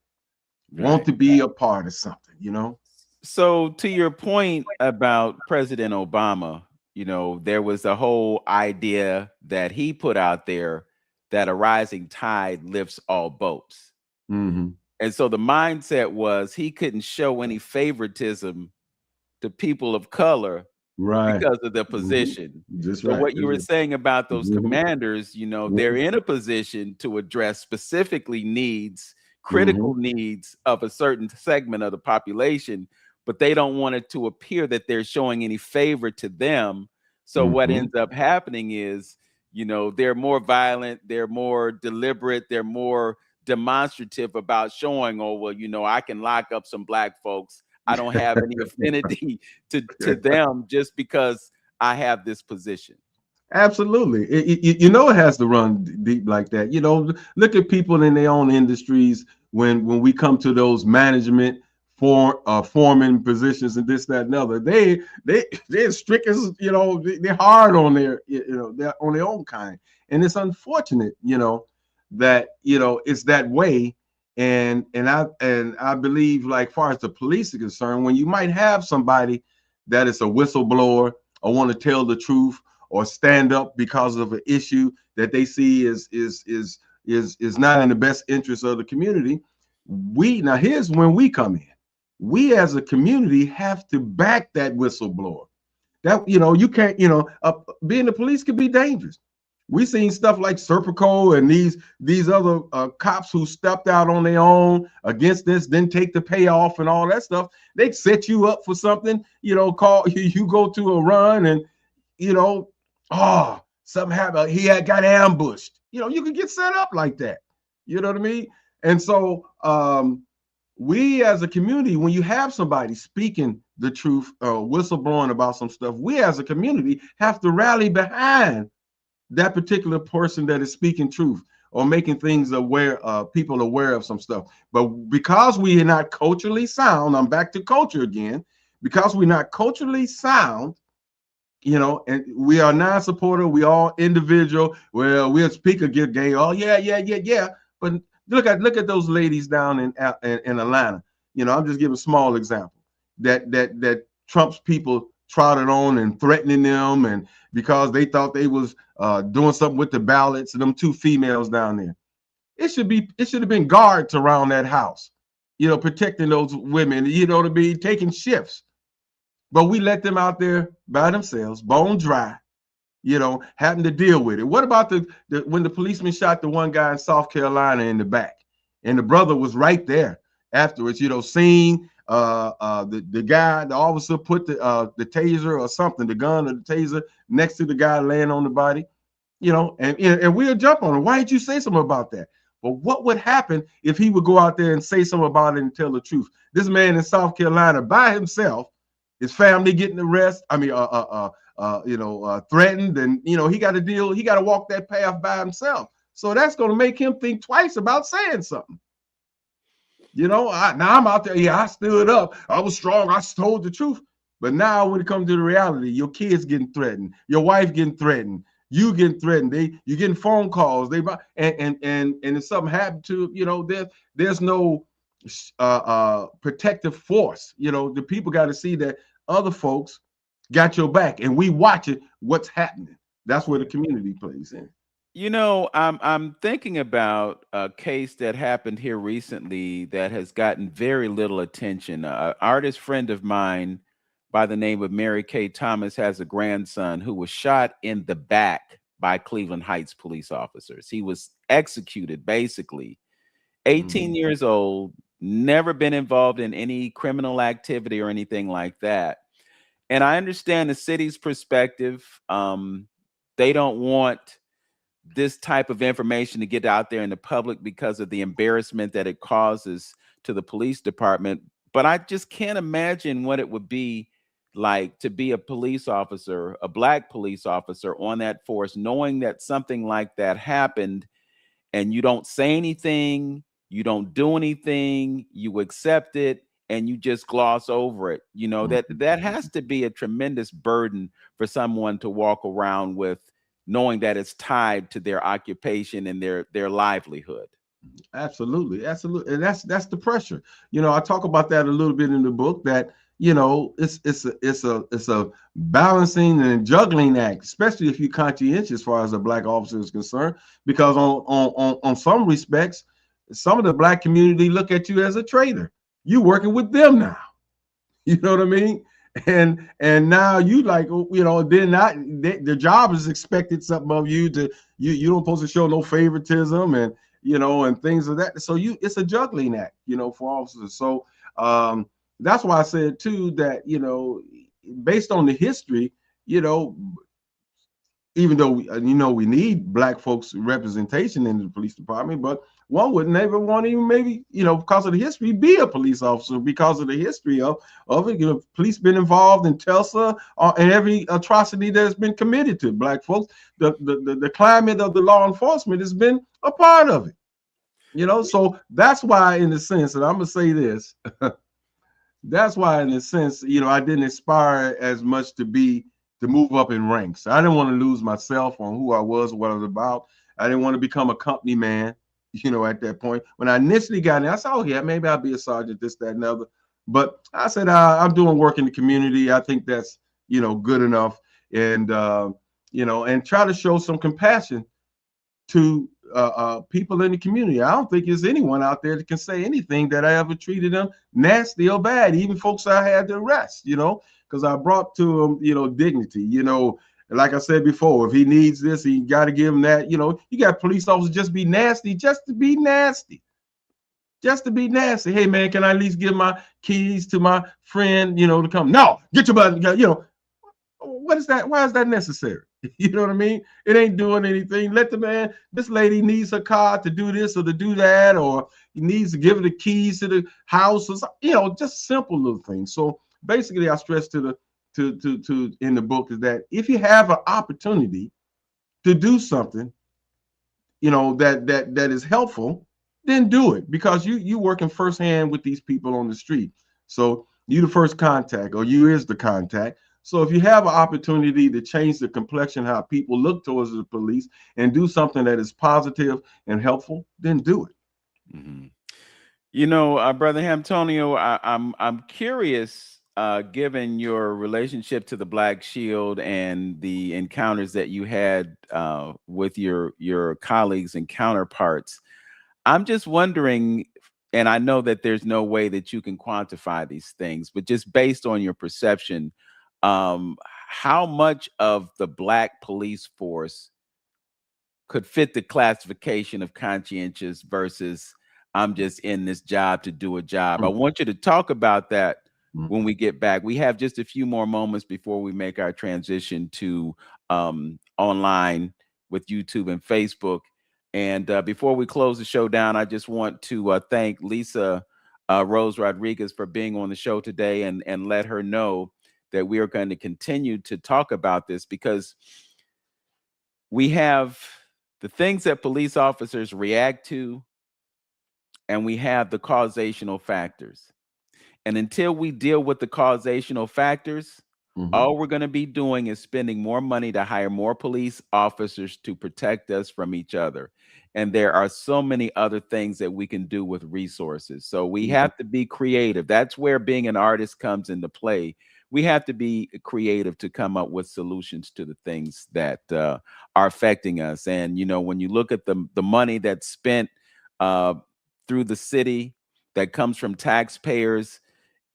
want to be a part of something, So to your point about President Obama, there was a whole idea that he put out there that a rising tide lifts all boats. Mm-hmm. And so the mindset was he couldn't show any favoritism to people of color because of the position. So what you were saying about those commanders, they're in a position to address specifically needs, critical needs of a certain segment of the population, but they don't want it to appear that they're showing any favor to them. So what ends up happening is, they're more violent, they're more deliberate, they're more demonstrative about showing, I can lock up some Black folks. I don't have any affinity to them just because I have this position. Absolutely. It has to run deep like that. Look at people in their own industries when we come to those management foreman positions and this, that, and other. They're strict as, they're hard on they're on their own kind. And it's unfortunate, that it's that way, and I believe, like, far as the police are concerned, when you might have somebody that is a whistleblower or want to tell the truth or stand up because of an issue that they see is not in the best interest of the community, now here's when we come in. We as a community have to back that whistleblower. That you can't, being the police can be dangerous. We've seen stuff like Serpico and these other cops who stepped out on their own against this, then take the payoff and all that stuff. They set you up for something, call you go to a run and, something happened. He got ambushed. You can get set up like that. You know what I mean? And so we as a community, when you have somebody speaking the truth, whistleblowing about some stuff, we as a community have to rally behind that particular person that is speaking truth or making things people aware of some stuff. But because we are not culturally sound, I'm back to culture again, because we're not culturally sound, and we are non-supporter, we all individual. Well, we'll speak a good game. Oh yeah. But look at those ladies down in Atlanta. I'm just giving a small example that Trump's people trotted on and threatening them, and because they thought they was doing something with the ballots, and them two females down there. It should have been guards around that house, protecting those women, to be taking shifts. But we let them out there by themselves, bone dry, having to deal with it. What about when the policeman shot the one guy in South Carolina in the back, and the brother was right there afterwards, seeing the officer put the taser or something, the gun or the taser next to the guy laying on the body, and we'll jump on it. Why didn't you say something about that? But what would happen if he would go out there and say something about it and tell the truth? This man in South Carolina by himself, his family getting arrested. Threatened, and he got to deal. He got to walk that path by himself. So that's going to make him think twice about saying something. Now I'm out there. Yeah, I stood up. I was strong. I told the truth. But now when it comes to the reality, your kids getting threatened, your wife getting threatened, you getting threatened. You getting phone calls. And if something happened to there's no protective force. The people got to see that other folks got your back, and we watch it. What's happening? That's where the community plays in. I'm thinking about a case that happened here recently that has gotten very little attention. An artist friend of mine by the name of Mary Kay Thomas has a grandson who was shot in the back by Cleveland Heights police officers. He was executed, basically. 18 years old, never been involved in any criminal activity or anything like that. And I understand the city's perspective. They don't want this type of information to get out there in the public because of the embarrassment that it causes to the police department. But I just can't imagine what it would be like to be a police officer, a Black police officer on that force, knowing that something like that happened and you don't say anything, you don't do anything, you accept it, and you just gloss over it. That has to be a tremendous burden for someone to walk around with, knowing that it's tied to their occupation and their livelihood. Absolutely. And that's the pressure. I talk about that a little bit in the book, that it's a balancing and juggling act, especially if you're conscientious as far as a Black officer is concerned, because on some respects, some of the Black community look at you as a traitor. You working with them now. You know what I mean? And now you the job is expected something of you to you don't supposed to show no favoritism and and things of that. So it's a juggling act, for officers. So that's why I said too that based on the history, even though we need Black folks representation in the police department, but one would never want to even maybe because of the history be a police officer, because of the history of it. Police been involved in Tulsa and every atrocity that has been committed to Black folks. The climate of the law enforcement has been a part of it. So that's why, in a sense, and I'm gonna say this, that's why, in a sense, I didn't aspire as much to move up in ranks. I didn't want to lose myself on who I was, what I was about. I didn't want to become a company man, at that point. When I initially got in, I said, oh yeah, maybe I'll be a sergeant, this, that, and other. But I said, I'm doing work in the community. I think that's, good enough. And, and try to show some compassion to people in the community. I don't think there's anyone out there that can say anything that I ever treated them nasty or bad, even folks I had to arrest, because I brought to them, dignity. Like I said before, if he needs this, he got to give him that. You got police officers just be nasty, just to be nasty. Hey man, can I at least give my keys to my friend, to come? No, get your button. What is that? Why is that necessary? You know what I mean? It ain't doing anything. Let the man, this lady needs her car to do this or to do that, or he needs to give her the keys to the house, or just simple little things. So basically, I stress to in the book is that if you have an opportunity to do something, that is helpful, then do it, because you working firsthand with these people on the street. So you the first contact, or you is the contact. So if you have an opportunity to change the complexion, how people look towards the police, and do something that is positive and helpful, then do it. Mm-hmm. Brother Hamptonio, I'm curious, given your relationship to the Black Shield and the encounters that you had with your colleagues and counterparts, I'm just wondering, and I know that there's no way that you can quantify these things, but just based on your perception, how much of the Black police force could fit the classification of conscientious versus I'm just in this job to do a job. I Mm, want you to talk about that mm. when we get back. We have just a few more moments before we make our transition to online with YouTube and Facebook. And before we close the show down, I just want to thank Lisa Rose Rodriguez for being on the show today, and let her know that we are going to continue to talk about this, because we have the things that police officers react to, and we have the causational factors. And until we deal with the causational factors, Mhm. all we're going to be doing is spending more money to hire more police officers to protect us from each other. And there are so many other things that we can do with resources. So we Mhm. have to be creative. That's where being an artist comes into play. We have to be creative to come up with solutions to the things that are affecting us. And, you know, when you look at the money that's spent uh, through the city that comes from taxpayers,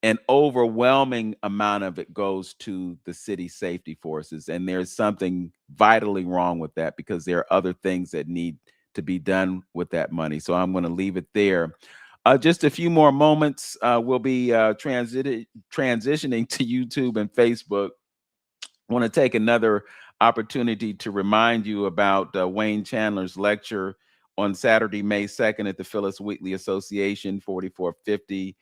an overwhelming amount of it goes to the city safety forces. And there's something vitally wrong with that, because there are other things that need to be done with that money. So I'm going to leave it there. Just a few more moments. We'll be transitioning to YouTube and Facebook. I want to take another opportunity to remind you about Wayne Chandler's lecture on Saturday, May 2nd at the Phyllis Wheatley Association, 4450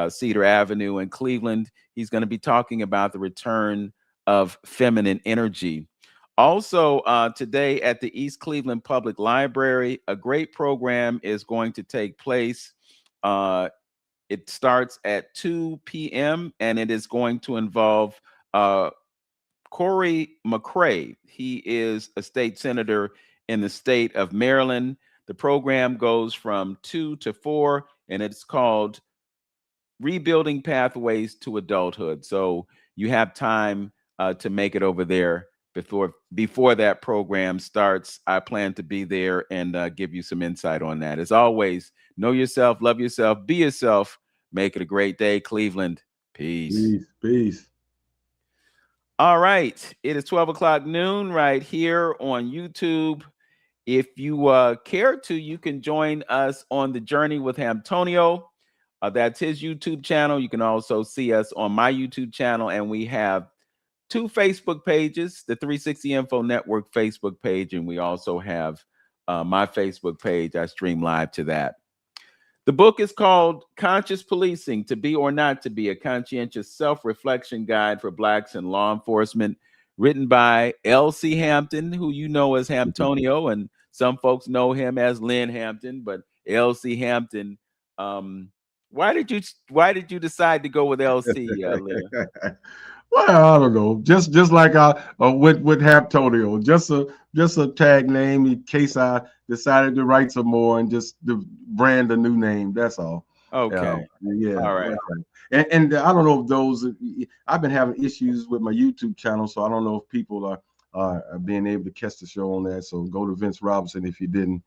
Cedar Avenue in Cleveland. He's going to be talking about the return of feminine energy. Also, today at the East Cleveland Public Library, a great program is going to take place. It starts at 2 p.m. and it is going to involve Corey McCray. He is a state senator in the state of Maryland. The program goes from 2 to 4, and it's called Rebuilding Pathways to Adulthood. So you have time to make it over there before that program starts. I plan to be there and give you some insight on that. As always, know yourself, love yourself, be yourself. Make it a great day, Cleveland. Peace. Peace, peace. All right. It is 12 o'clock noon right here on YouTube. If you care to, you can join us on the journey with Hamptonio. That's his YouTube channel. You can also see us on my YouTube channel. And we have 2 Facebook pages, the 360 Info Network Facebook page. And we also have my Facebook page. I stream live to that. The book is called Conscious Policing, To Be or Not to Be, a conscientious self-reflection guide for Blacks in law enforcement, written by L.C. Hampton, who you know as Hamptonio, and some folks know him as Lynn Hampton, but L.C. Hampton. Why did you decide to go with L.C., Lynn? Well, I don't know. Just like I with Haptonio, just a tag name in case I decided to write some more and just to brand a new name. That's all. Okay. Yeah. All right. That's right. And I don't know if those. I've been having issues with my YouTube channel, so I don't know if people are being able to catch the show on that. So go to Vince Robinson if you didn't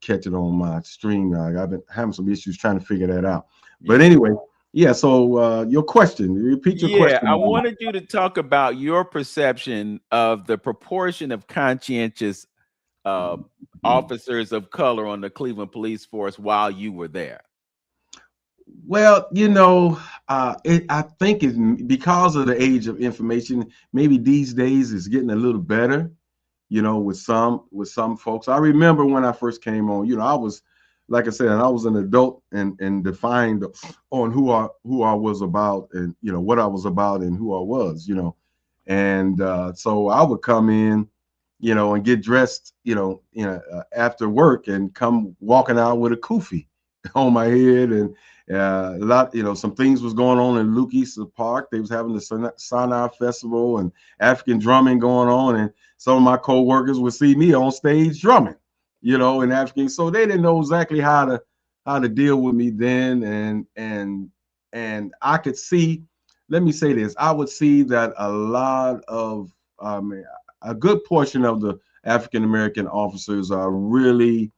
catch it on my stream. I've been having some issues trying to figure that out. But anyway. Yeah, so your question, repeat your Yeah, question. I wanted you to talk about your perception of the proportion of conscientious officers of color on the Cleveland Police Force while you were there. Well, I think it's because of the age of information. Maybe these days it's getting a little better, with some folks. I remember when I first came on, I was, like I said, I was an adult and defined on who I was about, and what I was about and who I was, and so I would come in, and get dressed, after work and come walking out with a kufi on my head, and a lot, some things was going on in Lukey's Park. They was having the Sinai Festival and African drumming going on, and some of my co-workers would see me on stage drumming, in African. So they didn't know exactly how to deal with me then, and I could see. Let me say this: I would see that a lot of a good portion of the African American officers are really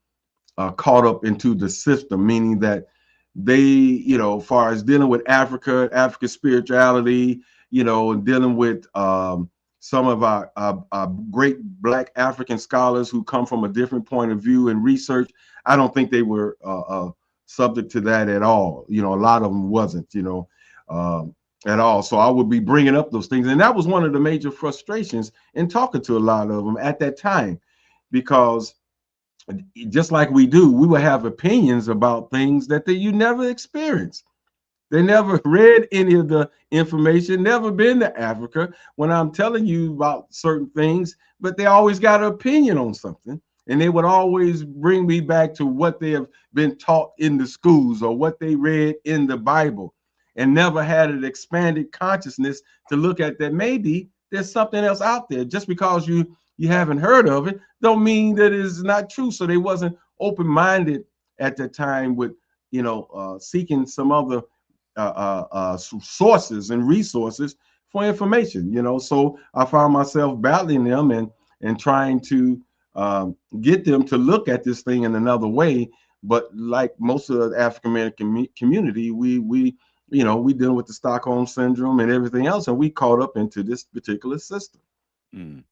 caught up into the system, meaning that they, as far as dealing with African spirituality, and dealing with some of our great Black African scholars who come from a different point of view and research. I don't think they were subject to that at all. You know, a lot of them wasn't, you know, at all. So I would be bringing up those things. And that was one of the major frustrations in talking to a lot of them at that time, because just like we do, we would have opinions about things that you never experienced. They never read any of the information, never been to Africa when I'm telling you about certain things, but they always got an opinion on something. And they would always bring me back to what they have been taught in the schools or what they read in the Bible, and never had an expanded consciousness to look at that maybe there's something else out there. Just because you haven't heard of it don't mean that it is not true. So they wasn't open-minded at that time with, you know, seeking some other sources and resources for information, you know. So I found myself battling them and trying to get them to look at this thing in another way. But like most of the African American community, we you know, we deal with the Stockholm syndrome and everything else, and we caught up into this particular system. Mm.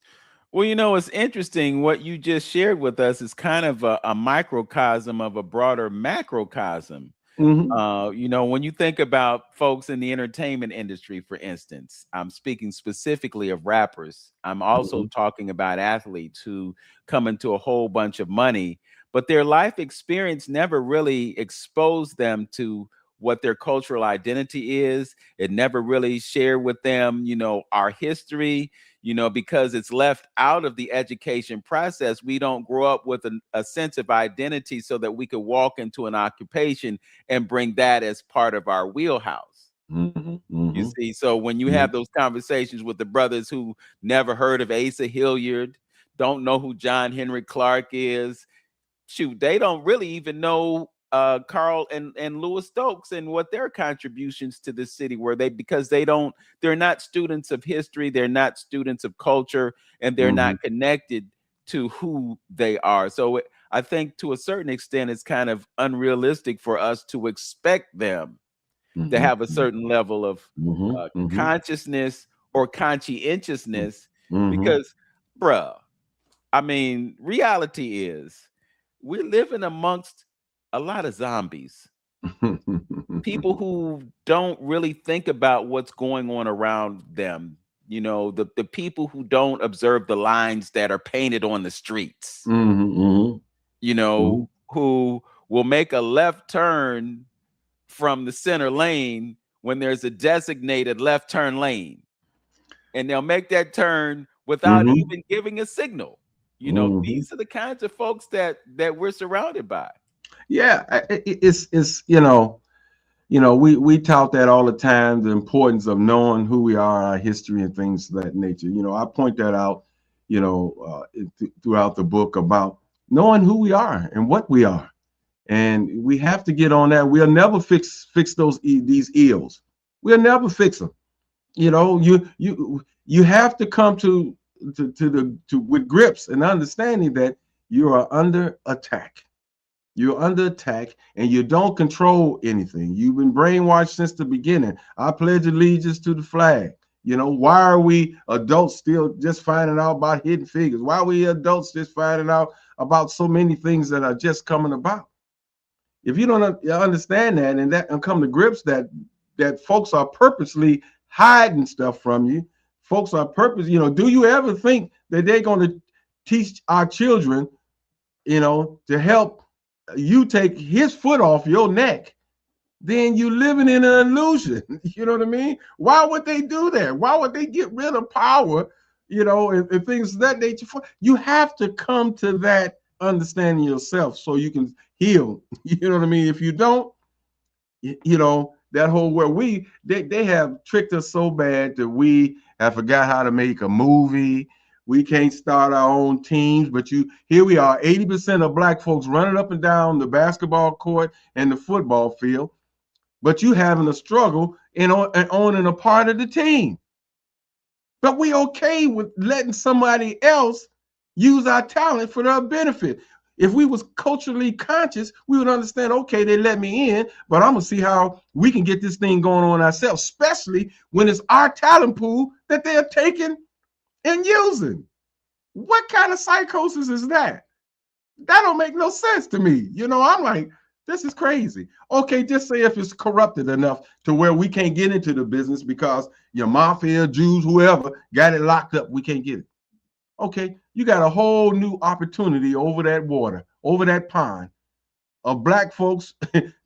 Well, you know, it's interesting what you just shared with us is kind of a microcosm of a broader macrocosm. You know, when you think about folks in the entertainment industry, for instance, I'm speaking specifically of rappers. I'm also talking about athletes who come into a whole bunch of money, but their life experience never really exposed them to what their cultural identity is. It never really shared with them, you know, our history, you know, because it's left out of the education process. We don't grow up with a sense of identity so that we could walk into an occupation and bring that as part of our wheelhouse. You see, so when you have those conversations with the brothers who never heard of Asa Hilliard, don't know who John Henry Clark is, shoot, they don't really even know Carl and Lewis Stokes and what their contributions to the city were. Because they're not students of history, they're not students of culture, and they're not connected to who they are. So I think to a certain extent, it's kind of unrealistic for us to expect them to have a certain level of consciousness or conscientiousness, because, bruh, I mean, reality is we're living amongst a lot of zombies, people who don't really think about what's going on around them. You know, the people who don't observe the lines that are painted on the streets, you know, who will make a left turn from the center lane when there's a designated left turn lane. And they'll make that turn without even giving a signal. You know, these are the kinds of folks that we're surrounded by. Yeah, it's you know, we tout that all the time, the importance of knowing who we are, our history, and things of that nature. You know, I point that out, you know, throughout the book about knowing who we are and what we are, and we have to get on that. We'll never fix these ills. We'll never fix them. You know, you have to come to with grips and understanding that you are under attack. You're under attack and you don't control anything. You've been brainwashed since the beginning. I pledge allegiance to the flag. You know, why are we adults still just finding out about hidden figures? Why are we adults just finding out about so many things that are just coming about? If you don't understand that and come to grips that folks are purposely hiding stuff from you, folks are you know, do you ever think that they're going to teach our children, you know, to help you take his foot off your neck? Then you living in an illusion. You know what I mean? Why would they do that? Why would they get rid of power, you know, and things of that nature? You have to come to that understanding yourself so you can heal. You know what I mean? If you don't, you know, that whole world, they have tricked us so bad that we have forgot how to make a movie. We can't start our own teams, but here we are, 80% of black folks running up and down the basketball court and the football field, but you having a struggle and owning a part of the team. But we okay with letting somebody else use our talent for their benefit. If we was culturally conscious, we would understand, okay, they let me in, but I'm gonna see how we can get this thing going on ourselves, especially when it's our talent pool that they're taking and using. What kind of psychosis is that? That don't make no sense to me. You know, I'm like, This is crazy. Okay, just say if it's corrupted enough to where we can't get into the business because your mafia, Jews, whoever got it locked up, we can't get it. Okay, you got a whole new opportunity over that water, over that pond of black folks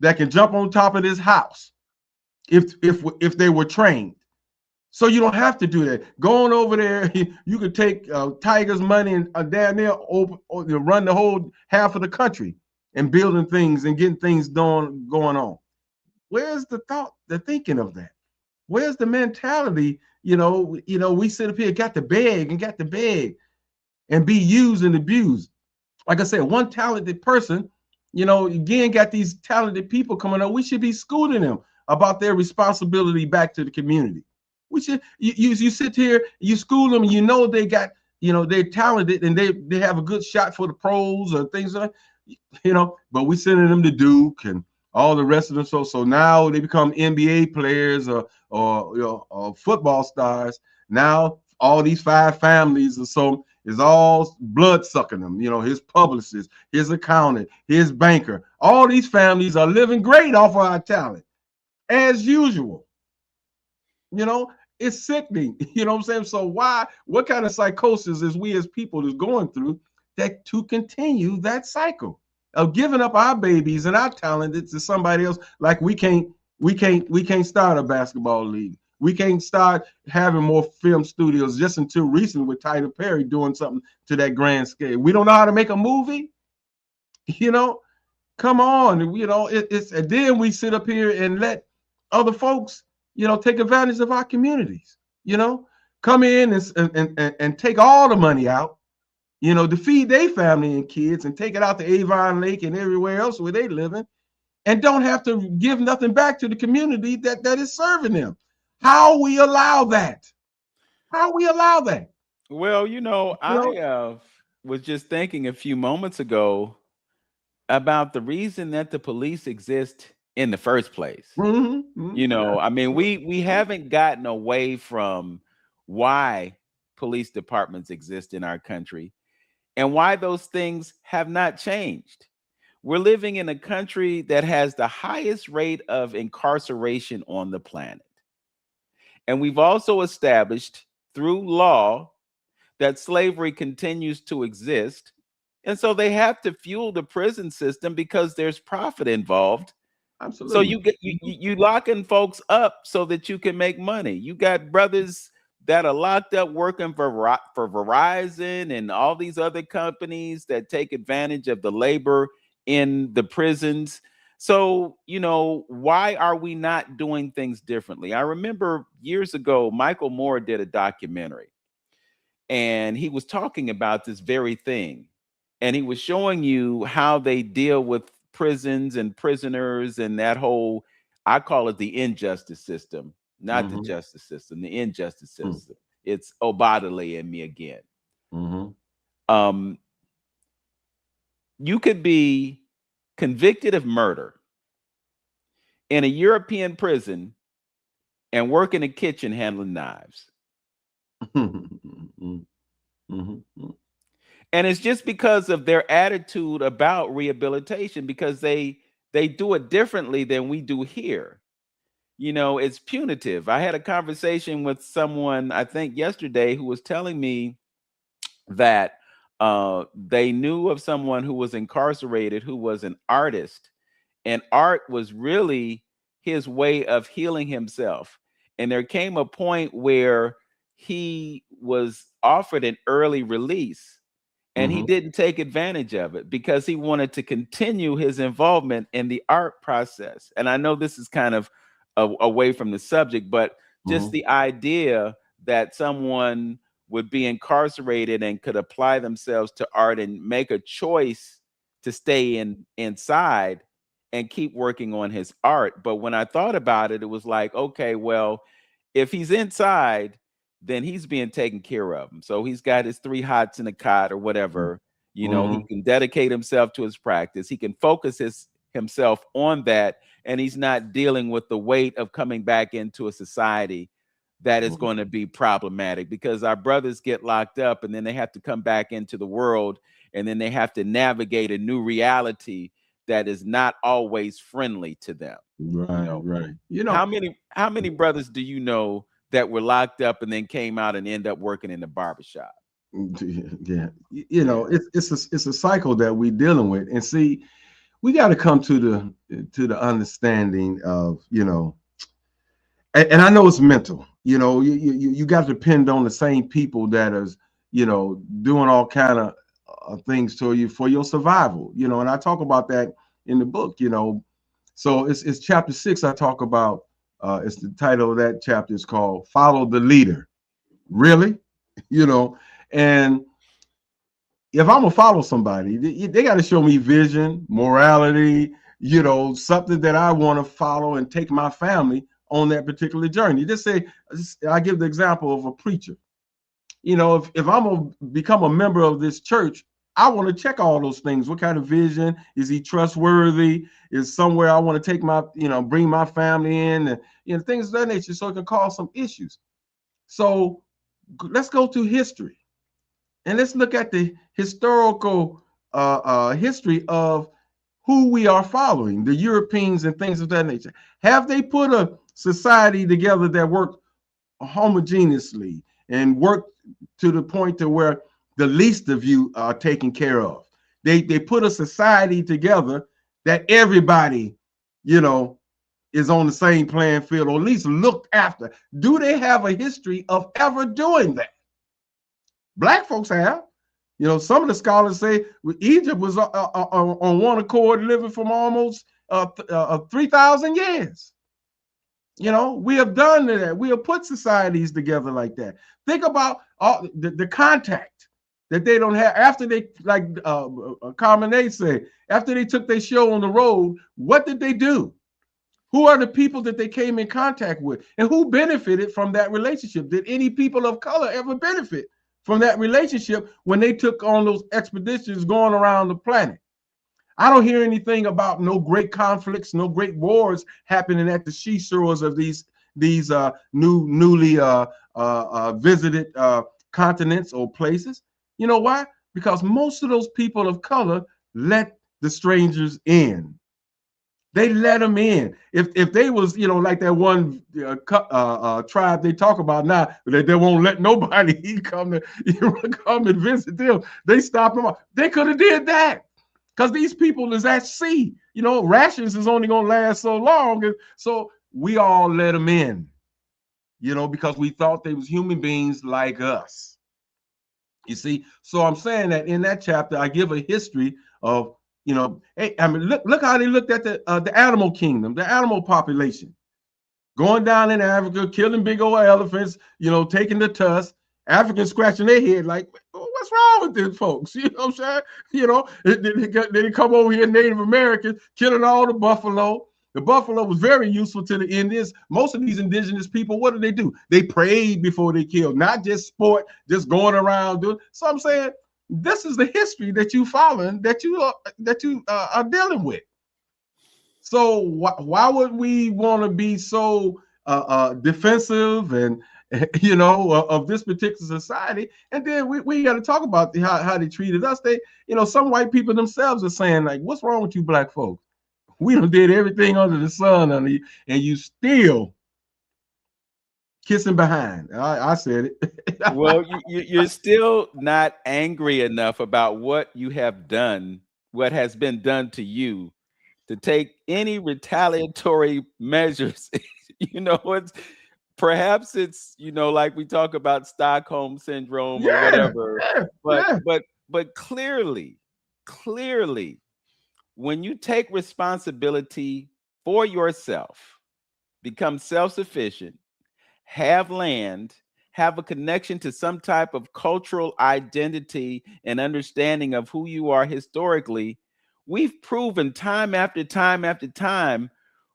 that can jump on top of this house if they were trained. So you don't have to do that. Going over there, you could take Tiger's money and down there run the whole half of the country and building things and getting things going on. Where's the thought, the thinking of that? Where's the mentality? We sit up here, got to beg and be used and abused. Like I said, one talented person, again, got these talented people coming up. We should be schooling them about their responsibility back to the community. We should, you sit here, you school them, and they got, they're talented and they have a good shot for the pros or things like that, but we sending them to Duke and all the rest of them. So now they become NBA players or football stars. Now all these 5 families or so is all blood sucking them. His publicist, his accountant, his banker. All these families are living great off of our talent, as usual. It's sickening. You know what I'm saying? So what kind of psychosis is we as people is going through that to continue that cycle of giving up our babies and our talent to somebody else? Like we can't start a basketball league. We can't start having more film studios just until recently with Tyler Perry doing something to that grand scale. We don't know how to make a movie. Come on. And then we sit up here and let other folks, take advantage of our communities, come in and take all the money out, to feed their family and kids and take it out to Avon Lake and everywhere else where they living and don't have to give nothing back to the community that is serving them. How we allow that? Well, I was just thinking a few moments ago about the reason that the police exist in the first place. I mean, we haven't gotten away from why police departments exist in our country and why those things have not changed. We're living in a country that has the highest rate of incarceration on the planet. And we've also established through law that slavery continues to exist. And so they have to fuel the prison system because there's profit involved. Absolutely. So you locking folks up so that you can make money. You got brothers that are locked up working for Verizon and all these other companies that take advantage of the labor in the prisons. So, why are we not doing things differently? I remember years ago, Michael Moore did a documentary and he was talking about this very thing. And he was showing you how they deal with prisons and prisoners and that whole, I call it the injustice system, not the justice system, the injustice system. It's Obadale and me again. You could be convicted of murder in a European prison and work in a kitchen handling knives. And it's just because of their attitude about rehabilitation, because they do it differently than we do here. It's punitive. I had a conversation with someone, I think yesterday, who was telling me that they knew of someone who was incarcerated who was an artist, and art was really his way of healing himself. And there came a point where he was offered an early release. And he didn't take advantage of it because he wanted to continue his involvement in the art process. And I know this is kind of away from the subject, but just the idea that someone would be incarcerated and could apply themselves to art and make a choice to stay inside and keep working on his art. But when I thought about it, it was like, okay, well, if he's inside, then he's being taken care of. So he's got his 3 hots in a cot or whatever. He can dedicate himself to his practice. He can focus himself on that. And he's not dealing with the weight of coming back into a society that is going to be problematic, because our brothers get locked up and then they have to come back into the world and then they have to navigate a new reality that is not always friendly to them. Right, right. You know, How many brothers do you know that were locked up and then came out and end up working in the barbershop? yeah, you Yeah. know, it's a cycle that we're dealing with, and see, we got to come to the understanding of, you know, and I know it's mental. You know, you got to depend on the same people that is, you know, doing all kind of things to you for your survival. You know, and I talk about that in the book. You know, so it's chapter 6. I talk about it's the title of that chapter is called "Follow the Leader." Really, you know, and if I'm gonna follow somebody, they got to show me vision, morality, you know, something that I want to follow and take my family on that particular journey. Just say, I give the example of a preacher. You know, if I'm gonna become a member of this church, I want to check all those things. What kind of vision is he trustworthy? Is somewhere I want to take my, you know, bring my family in, and you know, things of that nature, so it can cause some issues. So let's go to history. And let's look at the historical history of who we are following, the Europeans and things of that nature. Have they put a society together that worked homogeneously and worked to the point to where the least of you are taken care of? They put a society together that everybody, you know, is on the same playing field, or at least looked after. Do they have a history of ever doing that? Black folks have. You know, some of the scholars say Egypt was on one accord living from almost 3,000 years. You know, we have done that. We have put societies together like that. Think about all the contact that they don't have after they, like Carmenet said, after they took their show on the road. What did they do? Who are the people that they came in contact with, and who benefited from that relationship? Did any people of color ever benefit from that relationship when they took on those expeditions going around the planet? I don't hear anything about no great conflicts, no great wars happening at the seashores of these newly visited continents or places. You know why? Because most of those people of color let the strangers in. They let them in. If they was, you know, like that one tribe they talk about now, that they won't let nobody come and visit them. They stop them. They could have did that, because these people is at sea. You know, rations is only gonna last so long, and so we all let them in. You know, because we thought they was human beings like us. You see, so I'm saying that in that chapter, I give a history of, you know, hey, I mean, look how they looked at the animal kingdom, the animal population, going down in Africa, killing big old elephants, you know, taking the tusks. Africans scratching their head like, what's wrong with these folks? You know what I'm saying? You know, they come over here, Native Americans, killing all the buffalo. The buffalo was very useful to the Indians. Most of these indigenous people, what do? They prayed before they killed, not just sport, just going around doing. So I'm saying, this is the history that you following, that you are dealing with. So why would we want to be so defensive and you know of this particular society? And then we got to talk about how they treated us. They, you know, some white people themselves are saying, like, what's wrong with you black folks? We done did everything under the sun, and you still kissing behind. I said it. Well, you're still not angry enough about what you have done, what has been done to you, to take any retaliatory measures. You know, it's perhaps it's, you know, like we talk about Stockholm syndrome or Yeah, whatever, yeah, but yeah. clearly, when you take responsibility for yourself, become self-sufficient, have land, have a connection to some type of cultural identity and understanding of who you are historically, we've proven time after time after time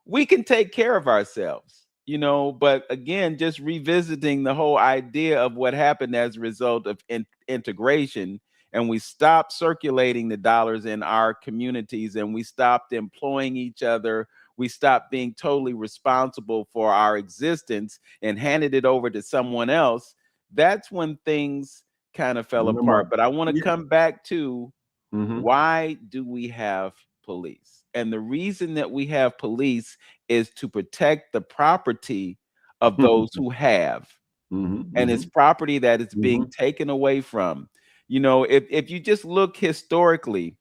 we can take care of ourselves, you know. But again, just revisiting the whole idea of what happened as a result of integration, and we stopped circulating the dollars in our communities, and we stopped employing each other, we stopped being totally responsible for our existence and handed it over to someone else. That's when things kind of fell apart. But I want to Yeah. come back to, Mm-hmm. why do we have police? And the reason that we have police is to protect the property of those who have. And it's property that is being taken away from. You know, if you just look historically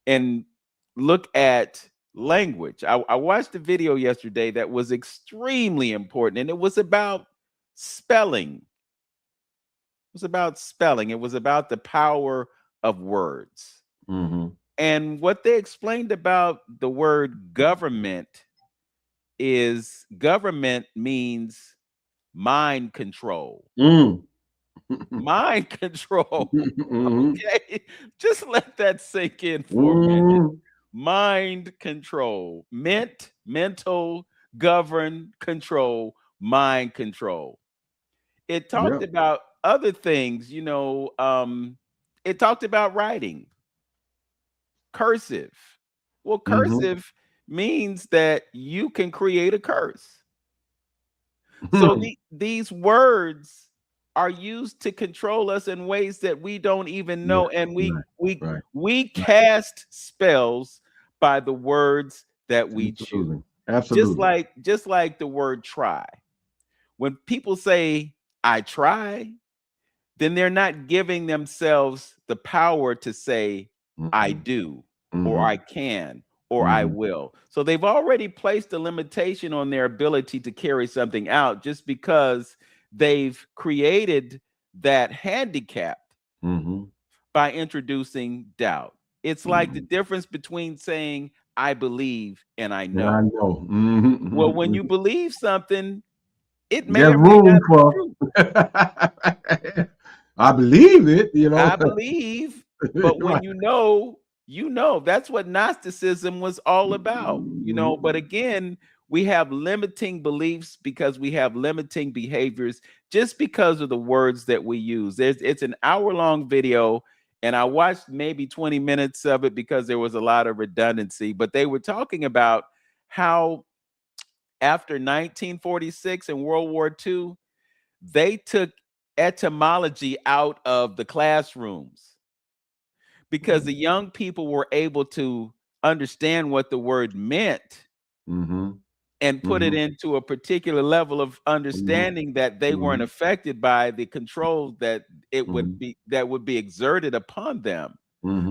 and look at language, I watched a video yesterday that was extremely important, and it was about spelling. It was about spelling. It was about the power of words. And what they explained about the word government is government means mind control. Mind control. Okay. Just let that sink in for a minute. Mind control. Mental, govern, control, mind control. It talked about other things, you know, it talked about writing. Cursive. Well, cursive means that you can create a curse. So these words are used to control us in ways that we don't even know, and we cast spells by the words that we choose. Absolutely. Just like the word try. When people say I try, then they're not giving themselves the power to say I do, or I can, or I will. So they've already placed a limitation on their ability to carry something out just because they've created that handicap by introducing doubt. It's like the difference between saying I believe and I know. I know. Well, when you believe something, it may there's or may room not be for true. I believe it, you know. I believe, but when you know, that's what Gnosticism was all about, you know. But again, we have limiting beliefs because we have limiting behaviors just because of the words that we use. It's an hour-long video, and I watched maybe 20 minutes of it because there was a lot of redundancy, but they were talking about how after 1946 and World War II, they took etymology out of the classrooms because the young people were able to understand what the word meant and put it into a particular level of understanding that they weren't affected by the controls that would be exerted upon them.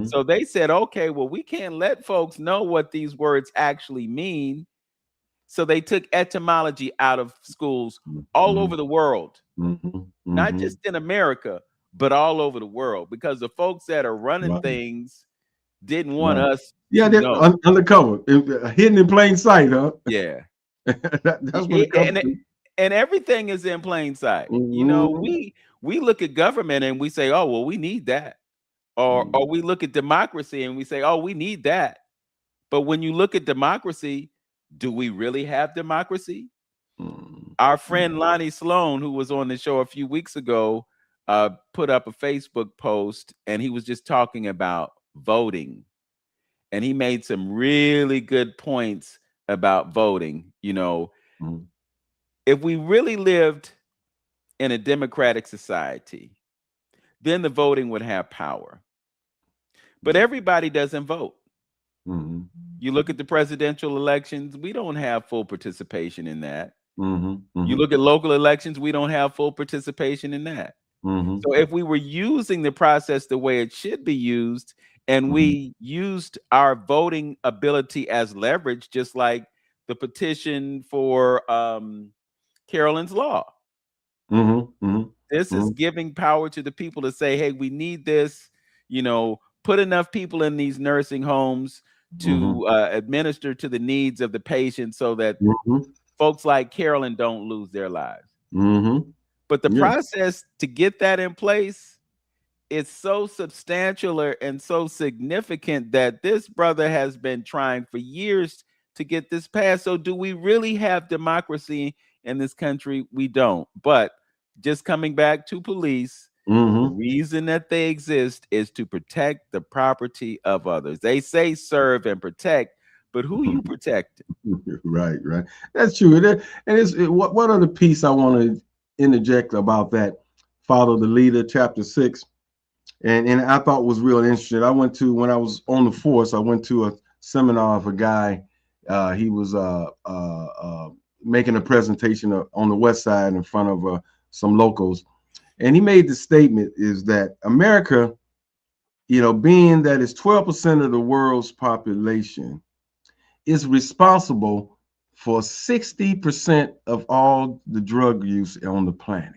So they said, okay, well, we can't let folks know what these words actually mean. So they took etymology out of schools all over the world, not just in America, but all over the world, because the folks that are running things didn't want us they're know. undercover, hidden in plain sight, huh? Yeah. That's what it comes to. And everything is in plain sight. You know, we look at government and we say, oh, well, we need that. Or we look at democracy and we say, oh, we need that. But when you look at democracy, do we really have democracy? Our friend Lonnie Sloan, who was on the show a few weeks ago, put up a Facebook post, and he was just talking about voting. And he made some really good points about voting. You know, if we really lived in a democratic society, then the voting would have power. But everybody doesn't vote. You look at the presidential elections, we don't have full participation in that. You look at local elections, we don't have full participation in that. So if we were using the process the way it should be used, and we used our voting ability as leverage, just like the petition for Carolyn's Law. This is giving power to the people to say, hey, we need this, you know, put enough people in these nursing homes to administer to the needs of the patient so that folks like Carolyn don't lose their lives. But the process to get that in place is so substantial and so significant that this brother has been trying for years to get this passed. So do we really have democracy in this country? We don't. But just coming back to police, the reason that they exist is to protect the property of others. They say serve and protect, but who you protecting? Right. That's true. And it's what other piece I want to interject about that? Follow the Leader, chapter 6, and I thought was real interesting. I went to, when I was on the force, I went to a seminar of a guy. He was making a presentation on the West Side in front of some locals, and he made the statement is that America, being that it's 12% of the world's population, is responsible for 60% of all the drug use on the planet.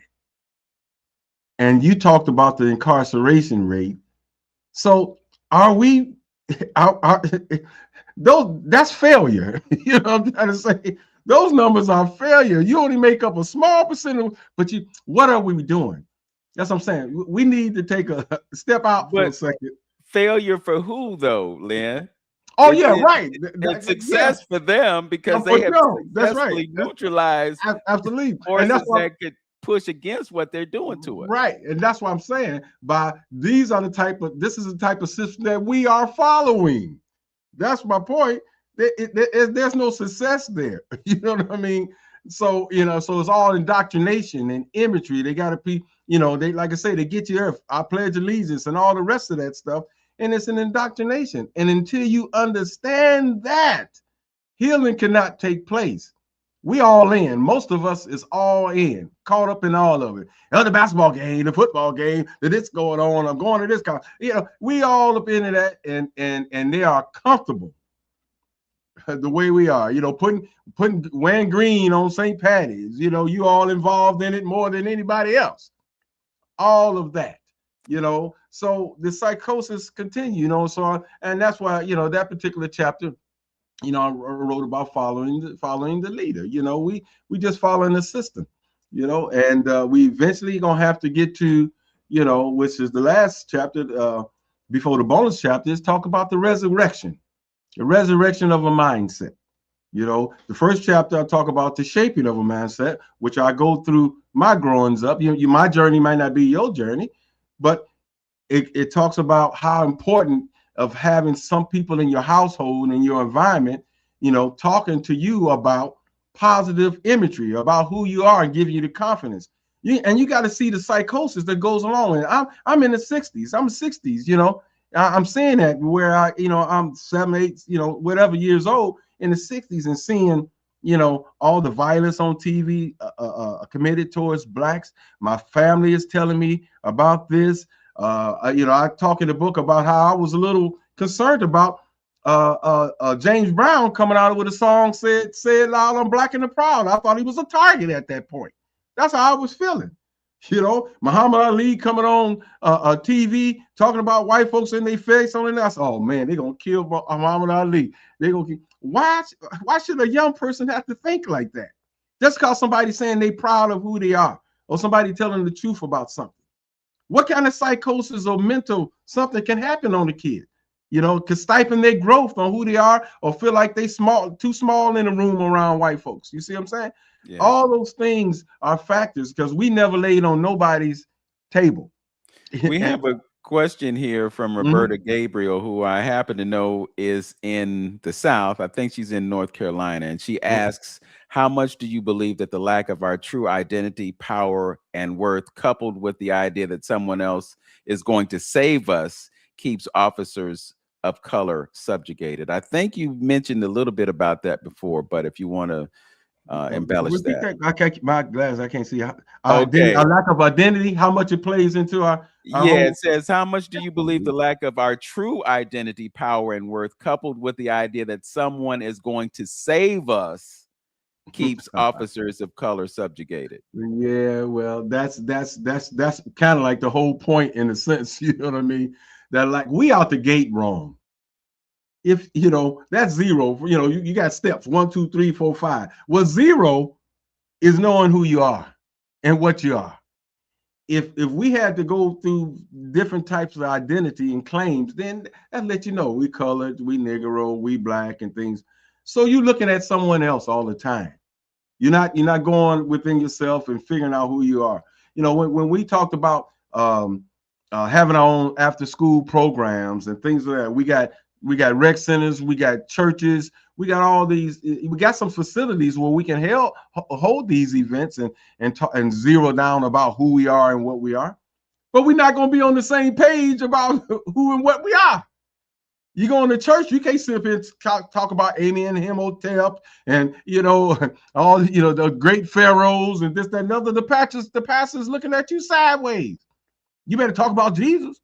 And you talked about the incarceration rate. So are we, that's failure. You know what I'm trying to say? Those numbers are failure. You only make up a small percentage, but what are we doing? That's what I'm saying. We need to take a step out for a second. Failure for who, though, Lynn? Oh, yeah, right. It's success for them because for they have sure. That's successfully right. neutralized absolutely forces that could push against what they're doing to us. Right. And that's what I'm saying. This is the type of system that we are following. That's my point. There's no success there. You know what I mean? So, so it's all indoctrination and imagery. They got to be, they, like I say, they get you I pledge allegiance and all the rest of that stuff. And it's an indoctrination. And until you understand that, healing cannot take place. We all in. Most of us is all in, caught up in all of it. The basketball game, the football game, this going on. I'm going to this kind. We all up into that, and they are comfortable the way we are. Wearing green on St. Patty's. You all involved in it more than anybody else. All of that. So the psychosis continue. So and that's why that particular chapter. I wrote about following the leader. We just following the system, and we eventually gonna have to get to, which is the last chapter before the bonus chapter, is talk about the resurrection of a mindset. The first chapter I talk about the shaping of a mindset, which I go through my growings up. My journey might not be your journey, but it talks about how important of having some people in your household and your environment, talking to you about positive imagery, about who you are and giving you the confidence. And you got to see the psychosis that goes along. And I'm in the 60s. I'm 60s, I'm saying that where I'm 7, 8, whatever years old in the 60s and seeing, all the violence on TV committed towards blacks. My family is telling me about this. I talk in the book about how I was a little concerned about James Brown coming out with a song said loud, I'm black and proud. I thought he was a target at that point. That's how I was feeling. Muhammad Ali coming on TV talking about white folks in their face on the. I said, oh man, they're gonna kill Muhammad Ali. They're gonna kill. Why should a young person have to think like that? Just because somebody's saying they proud of who they are, or somebody telling the truth about something. What kind of psychosis or mental something can happen on a kid? Could stifle their growth on who they are, or feel like they too small in a room around white folks. You see what I'm saying? Yeah. All those things are factors because we never laid on nobody's table. We have a question here from Roberta Gabriel, who I happen to know is in the South. I think she's in North Carolina, and she asks, how much do you believe that the lack of our true identity, power, and worth, coupled with the idea that someone else is going to save us, keeps officers of color subjugated? I think you mentioned a little bit about that before, but if you want to embellish that. I can't, my glass, I can't see. Okay. Our lack of identity, how much it plays into our it says, how much do you believe the lack of our true identity, power, and worth, coupled with the idea that someone is going to save us, keeps officers of color subjugated? Yeah, well, that's kind of like the whole point in a sense, you know what I mean? That like we out the gate wrong. If that's zero, you got steps 1, 2, 3, 4, 5. Well, 0 is knowing who you are and what you are. If we had to go through different types of identity and claims, then that let you know we colored, we Negro, we black and things. So you're looking at someone else all the time. You're not going within yourself and figuring out who you are. When we talked about having our own after school programs and things like that, we got rec centers, we got churches, we got all these. We got some facilities where we can hold these events and zero down about who we are and what we are. But we're not going to be on the same page about who and what we are. You go into church, you can't sit up here and talk about Amen, Himotep, and all the great pharaohs and this, that, and other. The pastors looking at you sideways. You better talk about Jesus.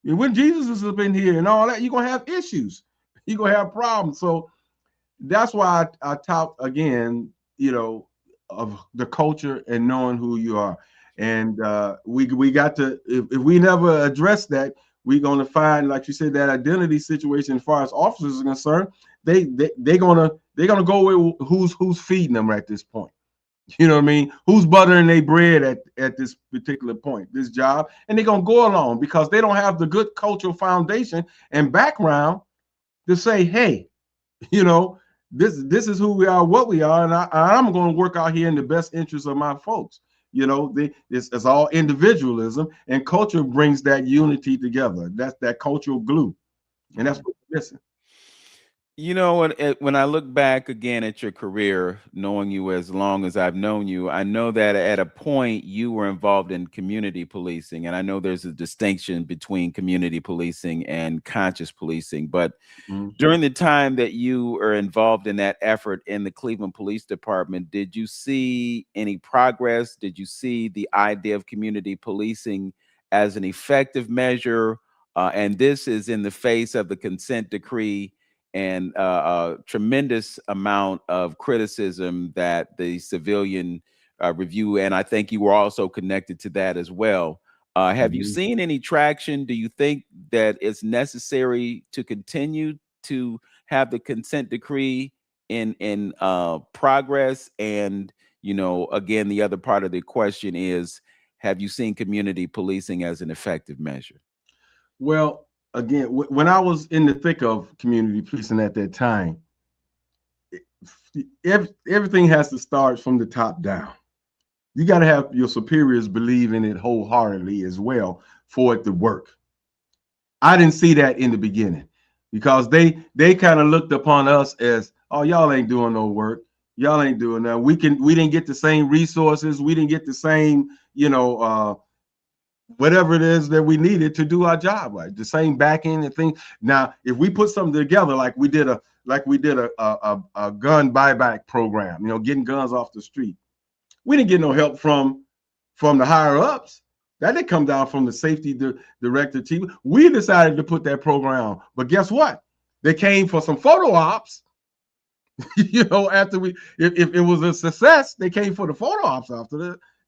And when Jesus is up in here and all that, you're gonna have issues. You're gonna have problems. So that's why I talk again, of the culture and knowing who you are. And we got to, if we never address that, we're going to find, like you said, that identity situation as far as officers are concerned. They're gonna go with who's feeding them at this point. You know what I mean? Who's buttering their bread at this particular point, this job, and they're gonna go along because they don't have the good cultural foundation and background to say, hey, this is who we are, what we are, and I'm going to work out here in the best interest of my folks. It's all individualism, and culture brings that unity together. That's that cultural glue, and that's what we're missing. When I look back again at your career, knowing you as long as I've known you, I know that at a point you were involved in community policing, and I know there's a distinction between community policing and conscious policing. But during the time that you were involved in that effort in the Cleveland Police Department, did you see any progress? Did you see the idea of community policing as an effective measure? And this is in the face of the consent decree and a tremendous amount of criticism that the civilian review, and I think you were also connected to that as well. Have you seen any traction? Do you think that it's necessary to continue to have the consent decree in progress? And again, the other part of the question is, have you seen community policing as an effective measure? Well, again, when I was in the thick of community policing at that time, everything has to start from the top down. You got to have your superiors believe in it wholeheartedly as well for it to work. I didn't see that in the beginning because they kind of looked upon us as, oh, y'all ain't doing no work. Y'all ain't doing that. We didn't get the same resources. We didn't get the same, whatever it is that we needed to do our job, right? The same backing and things. Now, if we put something together, like we did a gun buyback program, getting guns off the street, we didn't get no help from the higher ups. That didn't come down from the safety director chief. We decided to put that program, but guess what? They came for some photo ops. After if it was a success, they came for the photo ops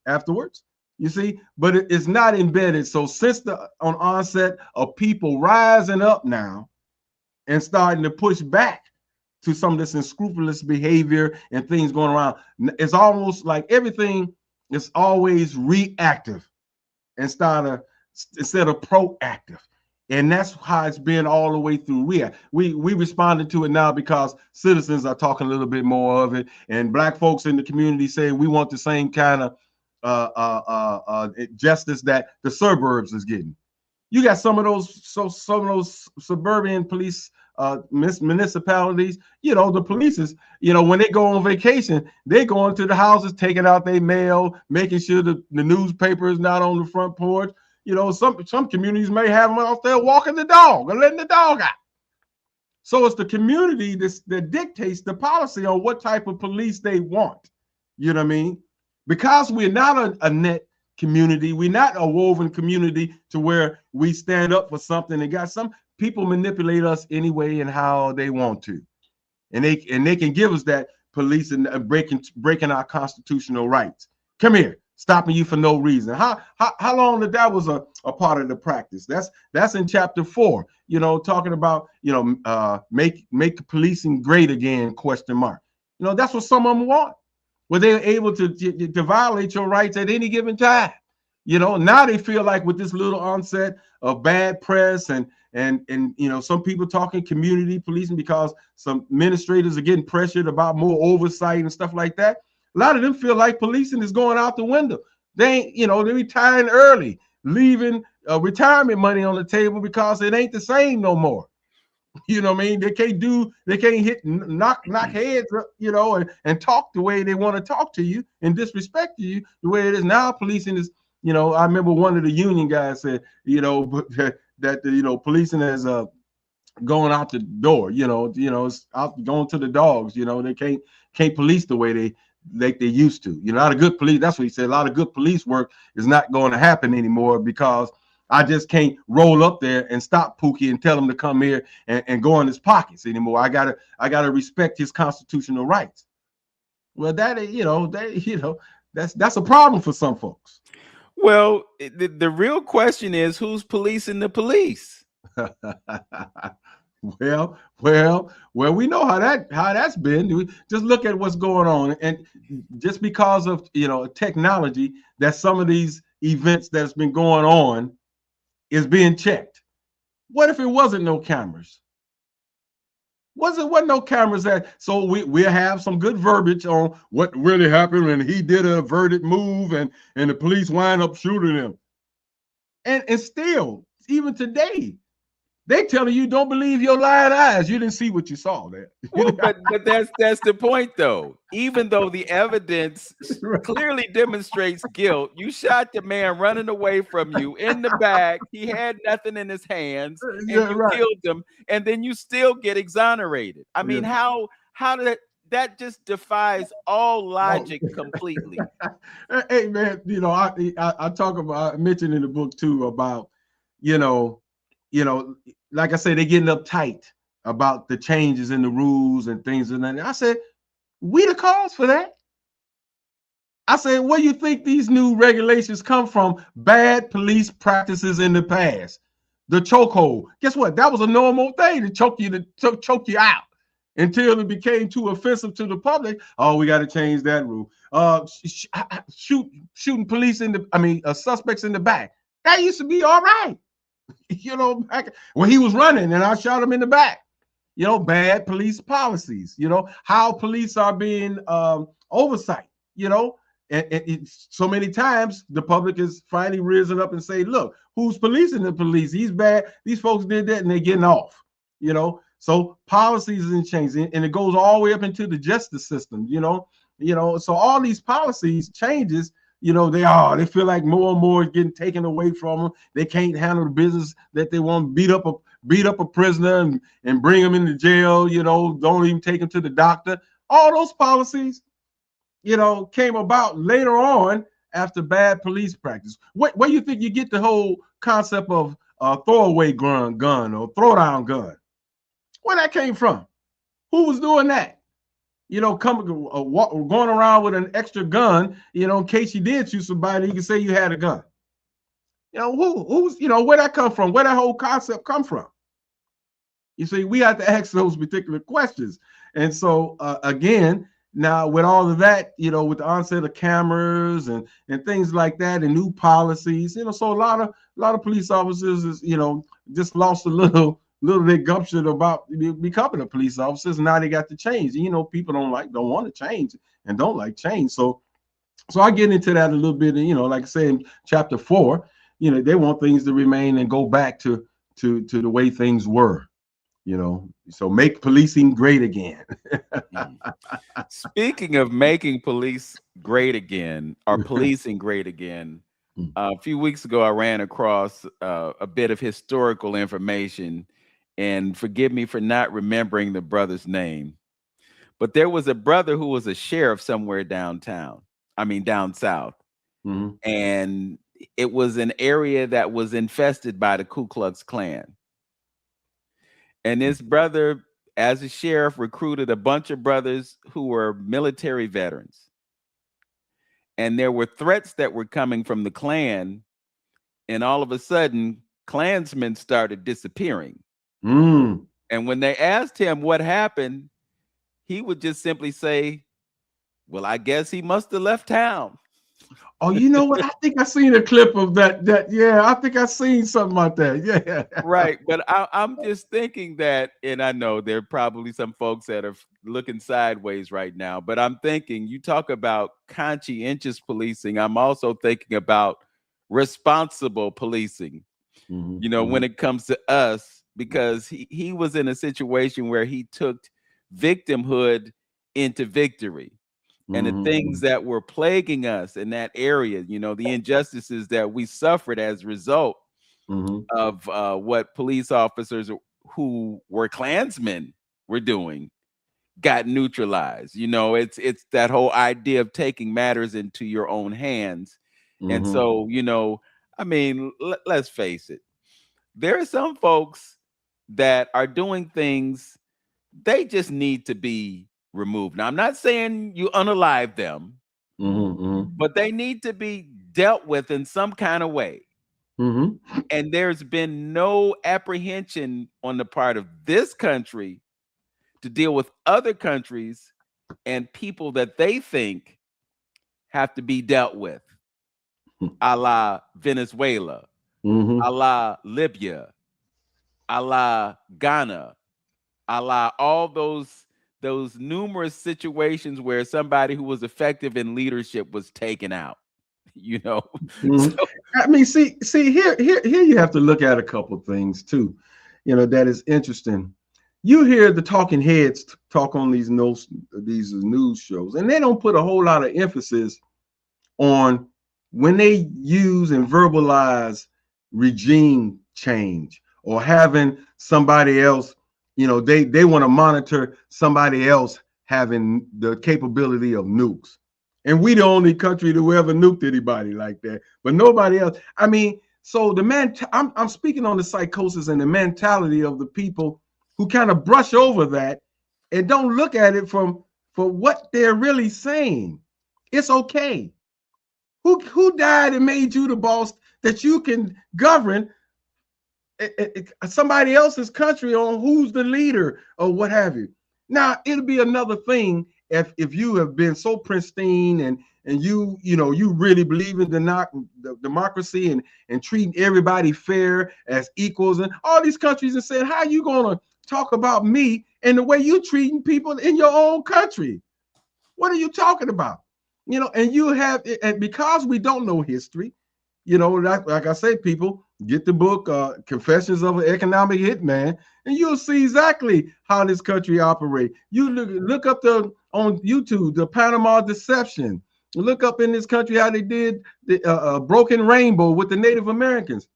afterwards. You see, but it's not embedded. So since the onset of people rising up now and starting to push back to some of this unscrupulous behavior and things going around, it's almost like everything is always reactive instead of proactive. And that's how it's been all the way through. We responded to it now because citizens are talking a little bit more of it, and Black folks in the community say we want the same kind of justice that the suburbs is getting. You got some of those suburban police municipalities, the police is, when they go on vacation, they go into the houses, taking out their mail, making sure the newspaper is not on the front porch. Some communities may have them out there walking the dog or letting the dog out. So it's the community that dictates the policy on what type of police they want. You know what I mean? Because we're not a net community, we're not a woven community to where we stand up for something and got some people manipulate us anyway and how they want to. And they can give us that police and breaking our constitutional rights. Come here, stopping you for no reason. How long that was a part of the practice? That's in chapter 4, talking about, make policing great again, ? That's what some of them want. Where they're able to violate your rights at any given time. Now they feel like with this little onset of bad press and some people talking community policing because some administrators are getting pressured about more oversight and stuff like that. A lot of them feel like policing is going out the window. They're retiring early, leaving retirement money on the table because it ain't the same no more. You know what I mean? They can't knock heads, and talk the way they want to talk to you and disrespect you the way it is now. Policing is, I remember one of the union guys said, that policing is going out the door. It's out going to the dogs. They can't police the way they used to. A lot of good police. That's what he said. A lot of good police work is not going to happen anymore because I just can't roll up there and stop Pookie and tell him to come here and go in his pockets anymore. I gotta respect his constitutional rights. Well, that's a problem for some folks. Well, the real question is, who's policing the police? Well, we know how that's been. Just look at what's going on, and just because of technology, that some of these events that's been going on is being checked. What if it wasn't no cameras? Wasn't no cameras so we'll have some good verbiage on what really happened when he did a averted move and the police wind up shooting him. And still, even today, they telling you don't believe your lying eyes. You didn't see what you saw there. Well, but that's the point, though. Even though the evidence clearly demonstrates guilt, you shot the man running away from you in the back. He had nothing in his hands, and you killed him, and then you still get exonerated. I mean, how did that just defies all logic completely? Hey, man, I talk about, I mentioned in the book too about, like I said, they're getting uptight about the changes in the rules and things and that. I said, we the cause for that. I said, where you think these new regulations come from? Bad police practices in the past. The chokehold. Guess what? That was a normal thing to choke you out until it became too offensive to the public. Oh, we got to change that rule. Shooting police suspects in the back. That used to be all right. Back when he was running and I shot him in the back. Bad police policies. How police are being oversight. And so many times the public has finally risen up and say, look, who's policing the police? He's bad. These folks did that and they're getting off. So policies isn't changing, and it goes all the way up into the justice system. So all these policies changes. They feel like more and more is getting taken away from them. They can't handle the business that they want. Beat up a prisoner and bring him into jail. Don't even take him to the doctor. All those policies, came about later on after bad police practice. Where do you think you get the whole concept of throwaway gun or throwdown gun? Where that came from? Who was doing that? Going around with an extra gun, in case you did shoot somebody, you can say you had a gun. Who's where that come from? Where that whole concept come from? You see, we have to ask those particular questions. And so again, now with all of that, with the onset of cameras and things like that and new policies, so a lot of police officers is, just lost a little bit gumption about becoming a police officers. And now they got to change. People don't want to change and don't like change. So I get into that a little bit. And, like I say in chapter 4, they want things to remain and go back to the way things were. So make policing great again. Speaking of making police great again, or policing great again, a few weeks ago, I ran across a bit of historical information, and forgive me for not remembering the brother's name, but there was a brother who was a sheriff somewhere down south. Mm-hmm. And it was an area that was infested by the Ku Klux Klan. And this brother, as a sheriff, recruited a bunch of brothers who were military veterans. And there were threats that were coming from the Klan. And all of a sudden, Klansmen started disappearing. Mm. And when they asked him what happened, he would just simply say, well, I guess he must have left town. Oh, you know what? I think I seen a clip of that. Yeah, I think I seen something like that. Yeah. Right. But I'm just thinking that, and I know there are probably some folks that are looking sideways right now, but I'm thinking, you talk about conscientious policing. I'm also thinking about responsible policing, when it comes to us, because he was in a situation where he took victimhood into victory. And the things that were plaguing us in that area, the injustices that we suffered as a result of what police officers who were Klansmen were doing got neutralized. It's that whole idea of taking matters into your own hands. And Mm-hmm. so, I mean, let's face it. There are some folks that are doing things, they just need to be removed. Now, I'm not saying you unalive them, Mm-hmm. but they need to be dealt with in some kind of way. Mm-hmm. And there's been no apprehension on the part of this country to deal with other countries and people that they think have to be dealt with, a la Venezuela, Mm-hmm. a la Libya, a la Ghana, a la all those numerous situations where somebody who was effective in leadership was taken out. Mm-hmm. So, I mean, see here you have to look at a couple things too, that is interesting. You hear the talking heads talk on these news shows, and they don't put a whole lot of emphasis on when they use and verbalize regime change or having somebody else, they want to monitor somebody else having the capability of nukes. And we the only country to ever nuked anybody like that, but nobody else. I mean, so I'm speaking on the psychosis and the mentality of the people who kind of brush over that and don't look at it for what they're really saying. It's okay. Who died and made you the boss that you can govern somebody else's country on who's the leader or what have you? Now, it'll be another thing if you have been so pristine and you really believe in the democracy and treating everybody fair as equals and all these countries, and saying, how you gonna talk about me and the way you treating people in your own country? What are you talking about? And you have, and because we don't know history, like I say, people get the book Confessions of an Economic Hitman, and you'll see exactly how this country operates. You look up on YouTube the Panama Deception. Look up in this country how they did the Broken Rainbow with the Native Americans.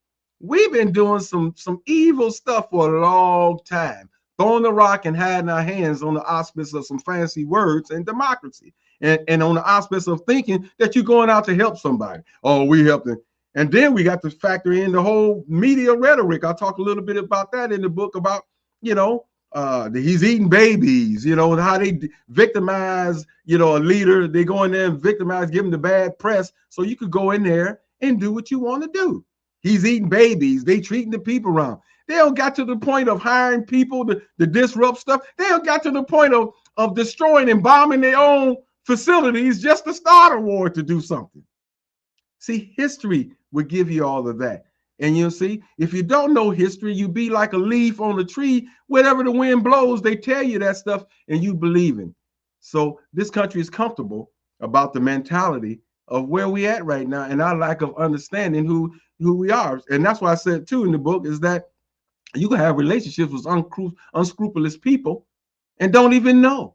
We've been doing some evil stuff for a long time, throwing the rock and hiding our hands on the auspice of some fancy words and democracy. And on the auspice of thinking that you're going out to help somebody. Oh, we helped them. And then we got to factor in the whole media rhetoric. I'll talk a little bit about that in the book about, he's eating babies, how they victimize, a leader. They go in there and victimize, give him the bad press. So you could go in there and do what you want to do. He's eating babies. They treating the people wrong. They don't got to the point of hiring people to disrupt stuff. They don't got to the point of destroying and bombing their own facilities just to start a war to do something. See, history will give you all of that. And you'll see, if you don't know history, you be like a leaf on a tree. Wherever the wind blows, they tell you that stuff and you believe in. So this country is comfortable about the mentality of where we at right now and our lack of understanding who we are. And that's why I said too in the book is that you can have relationships with unscrupulous people and don't even know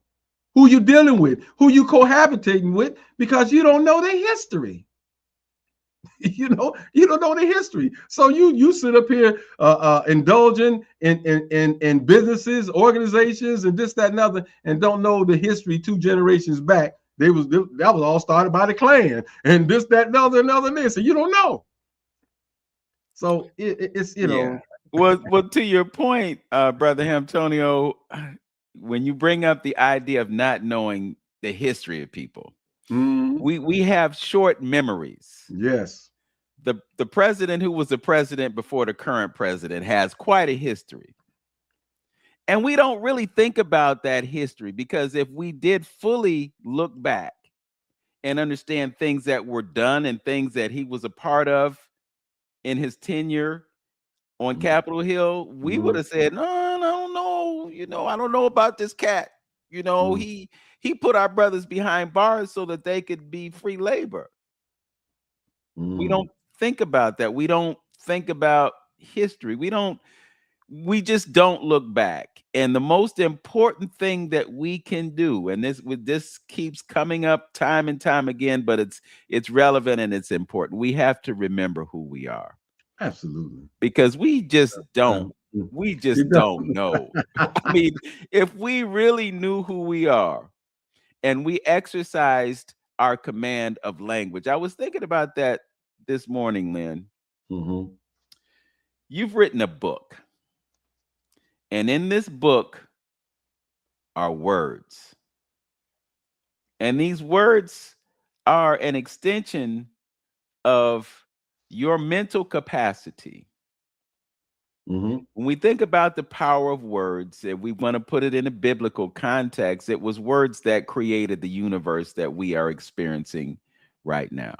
who you're dealing with, who you cohabitating with, because you don't know their history. You don't know the history. So you sit up here indulging in businesses, organizations, and this, that, and other, and don't know the history 2 generations back. That was all started by the Klan and this, that, and other this, and you don't know. So it's Well, to your point, Brother Antonio, when you bring up the idea of not knowing the history of people, we have short memories. Yes. The president who was the president before the current president has quite a history. And we don't really think about that history, because if we did fully look back and understand things that were done and things that he was a part of in his tenure on Capitol Hill, we would have said, no, I don't know. I don't know about this cat. He put our brothers behind bars so that they could be free labor. We don't think about that. We don't think about history. We just don't look back. And the most important thing that we can do, and this keeps coming up time and time again, but it's relevant and it's important. We have to remember who we are. Absolutely. Because we just don't We You just don't. don't know. I mean, if we really knew who we are and we exercised our command of language. I was thinking about that this morning, Lynn. Mm-hmm. You've written a book, and in this book are words. And these words are an extension of your mental capacity. Mm-hmm. When we think about the power of words, and we want to put it in a biblical context, it was words that created the universe that we are experiencing right now.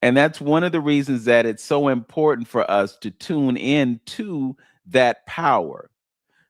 And that's one of the reasons that it's so important for us to tune in to that power.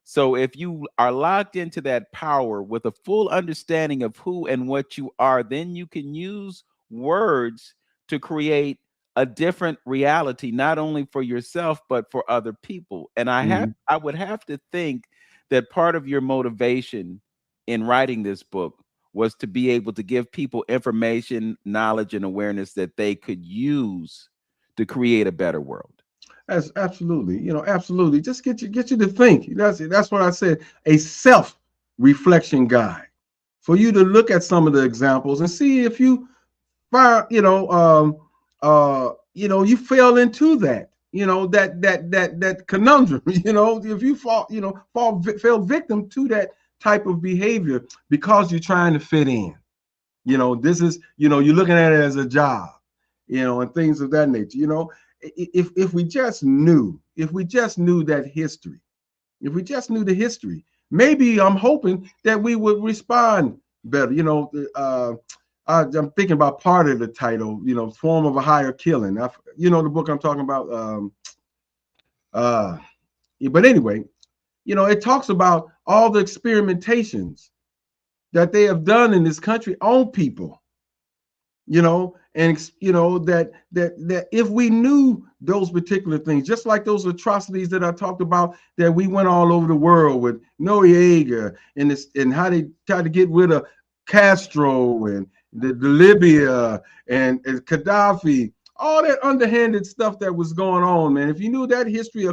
So if you are locked into that power with a full understanding of who and what you are, then you can use words to create a different reality, not only for yourself, but for other people. And Mm-hmm. I would have to think that part of your motivation in writing this book was to be able to give people information, knowledge, and awareness that they could use to create a better world. That's absolutely, absolutely. Just get you to think. That's what I said. A self-reflection guide for you to look at some of the examples and see if you find, you fell into that, that conundrum. If you fell victim to that type of behavior because you're trying to fit in. This is, you're looking at it as a job, and things of that nature. If we just knew, that history, if we just knew the history, maybe I'm hoping that we would respond better. I'm thinking about part of the title, form of a higher killing. The book I'm talking about. But anyway, it talks about all the experimentations that they have done in this country on people, and that if we knew those particular things, just like those atrocities that I talked about, that we went all over the world with Noriega and how they tried to get rid of Castro and the Libya and Gaddafi, all that underhanded stuff that was going on, man. If you knew that history,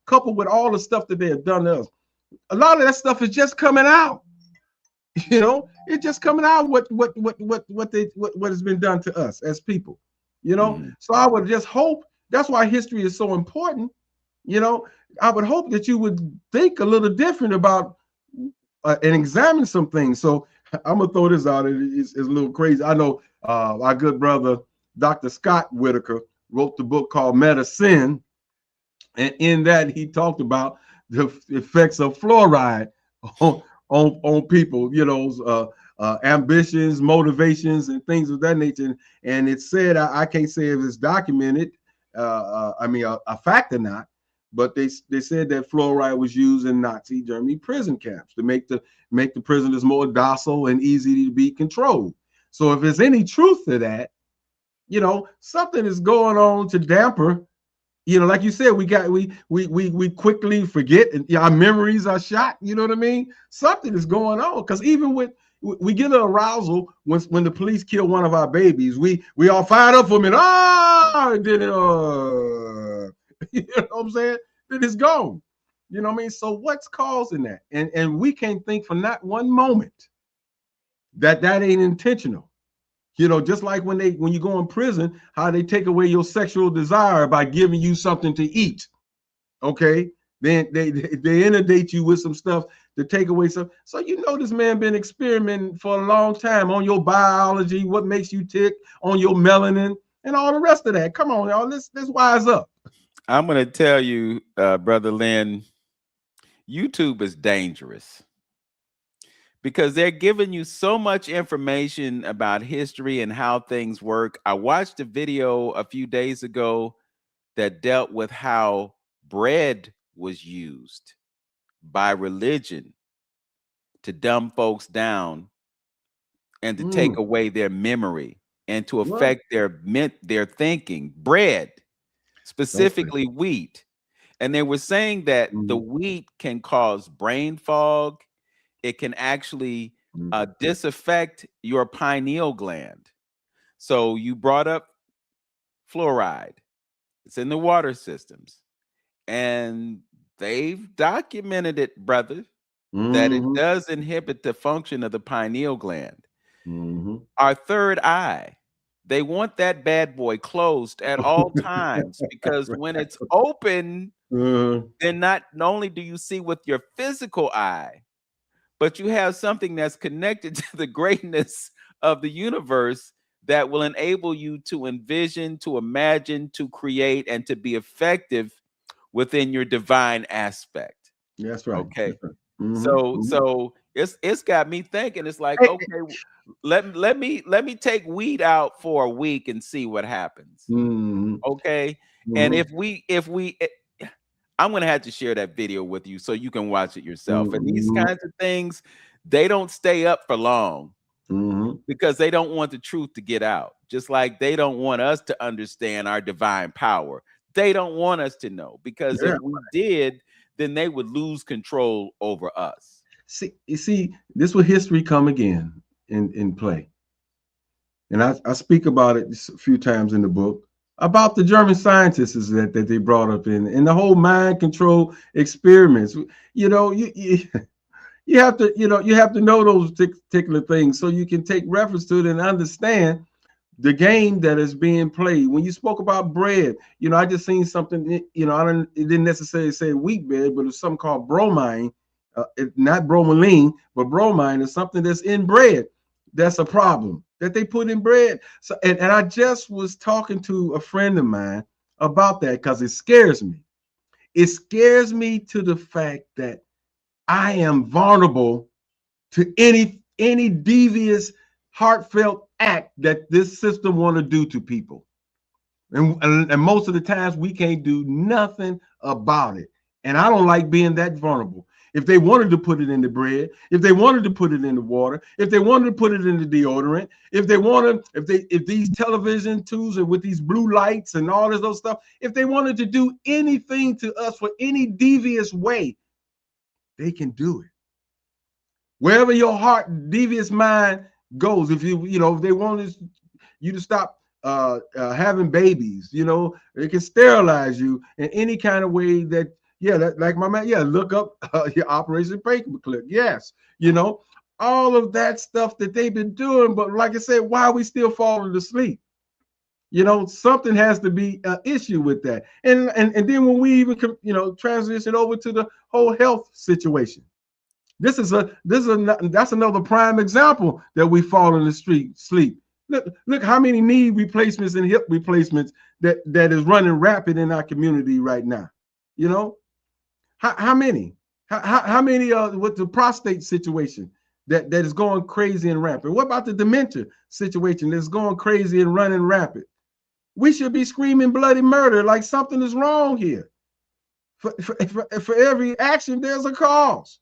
coupled with all the stuff that they have done to us, a lot of that stuff is just coming out. It's just coming out what has been done to us as people. Mhm. So I would just hope, that's why history is so important. I would hope that you would think a little different about and examine some things. So I'm gonna throw this out. It's a little crazy. I know our good brother Dr. Scott Whitaker wrote the book called Medicine, and in that he talked about the effects of fluoride on people, ambitions, motivations, and things of that nature. And it said, I can't say if it's documented, a fact or not, but they said that fluoride was used in Nazi Germany prison camps to make the prisoners more docile and easy to be controlled. So if there's any truth to that, something is going on to damper. Like you said, we quickly forget, and our memories are shot. You know what I mean? Something is going on, because even we get an arousal when the police kill one of our babies. We all fired up for a minute. And then you know what I'm saying? Then it's gone. You know what I mean? So what's causing that? And we can't think for not one moment that ain't intentional. Just like when you go in prison, how they take away your sexual desire by giving you something to eat. Okay, then they inundate you with some stuff to take away some. So this man been experimenting for a long time on your biology, what makes you tick, on your melanin, and all the rest of that. Come on, y'all, let's wise up. I'm going to tell you, Brother Lynn, YouTube is dangerous because they're giving you so much information about history and how things work. I watched a video a few days ago that dealt with how bread was used by religion to dumb folks down and to take away their memory and to What? affect their thinking. Bread, specifically wheat. And they were saying that the wheat can cause brain fog. It can actually disaffect your pineal gland. So you brought up fluoride. It's in the water systems. And they've documented it, brother, that it Mm-hmm. does inhibit the function of the pineal gland. Mm-hmm. Our third eye, they want that bad boy closed at all times because when it's open, then not only do you see with your physical eye, but you have something that's connected to the greatness of the universe that will enable you to envision, to imagine, to create, and to be effective within your divine aspect. That's right. Okay. That's right. Mm-hmm. So it's got me thinking. It's like, Hey, okay, let me take weed out for a week and see what happens. mm-hmm. Okay. And Mm-hmm. I'm gonna have to share that video with you so you can watch it yourself. And these Mm-hmm. kinds of things, they don't stay up for long Mm-hmm. because they don't want the truth to get out. Just like they don't want us to understand our divine power. They don't want us to know because Yeah. if we did, then they would lose control over us. See, this will history come again in play. And I speak about it a few times in the book about the German scientists that they brought up in the whole mind control experiments. You know, you have to, you have to know those particular things so you can take reference to it and understand the game that is being played. When you spoke about bread, I just seen something, it didn't necessarily say wheat bread, but it's something called bromine, not bromelain, but bromine is something that's in bread. That's a problem that they put in bread. So, and I just was talking to a friend of mine about that because it scares me. It scares me to the fact that I am vulnerable to any devious, heartfelt act that this system want to do to people. And most of the times we can't do nothing about it. And I don't like being that vulnerable. If they wanted to put it in the bread, if they wanted to put it in the water, if they wanted to put it in the deodorant, if these television tools and with these blue lights and all this other stuff, if they wanted to do anything to us for any devious way, they can do it. Wherever your heart, devious mind goes, if if they wanted you to stop having babies, they can sterilize you in any kind of way like my man, look up your Operation Paperclip. Yes, all of that stuff that they've been doing. But like I said, why are we still falling asleep? Something has to be an issue with that. And then when we even transition over to the whole health situation. That's another prime example that we fall in the street sleep. Look how many knee replacements and hip replacements that is running rapid in our community right now. How many? How many with the prostate situation that is going crazy and rapid? What about the dementia situation that's going crazy and running rapid? We should be screaming bloody murder like something is wrong here. For every action, there's a cause.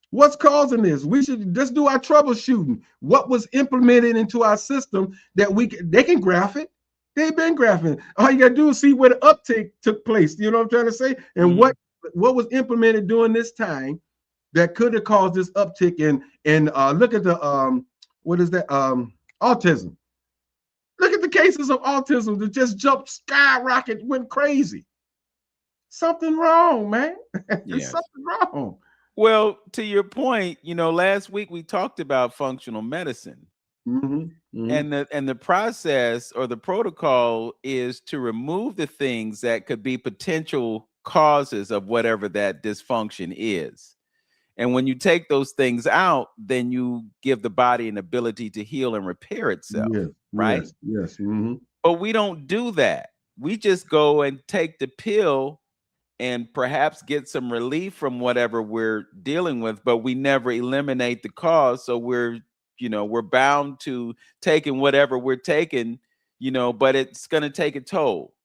What's causing this? We should just do our troubleshooting. What was implemented into our system that they can graph it. They've been graphing. All you gotta do is see where the uptake took place. You know what I'm trying to say? And what was implemented during this time that could have caused this uptick in look at the what is that? Autism. Look at the cases of autism that just jumped skyrocket, went crazy. Something wrong, man. There's Yes. something wrong. Well, to your point, last week we talked about functional medicine. And the process or the protocol is to remove the things that could be potential causes of whatever that dysfunction is. And when you take those things out, then you give the body an ability to heal and repair itself, right? Yes. But we don't do that. We just go and take the pill and perhaps get some relief from whatever we're dealing with, but we never eliminate the cause. So we're bound to taking whatever we're taking, but it's going to take a toll.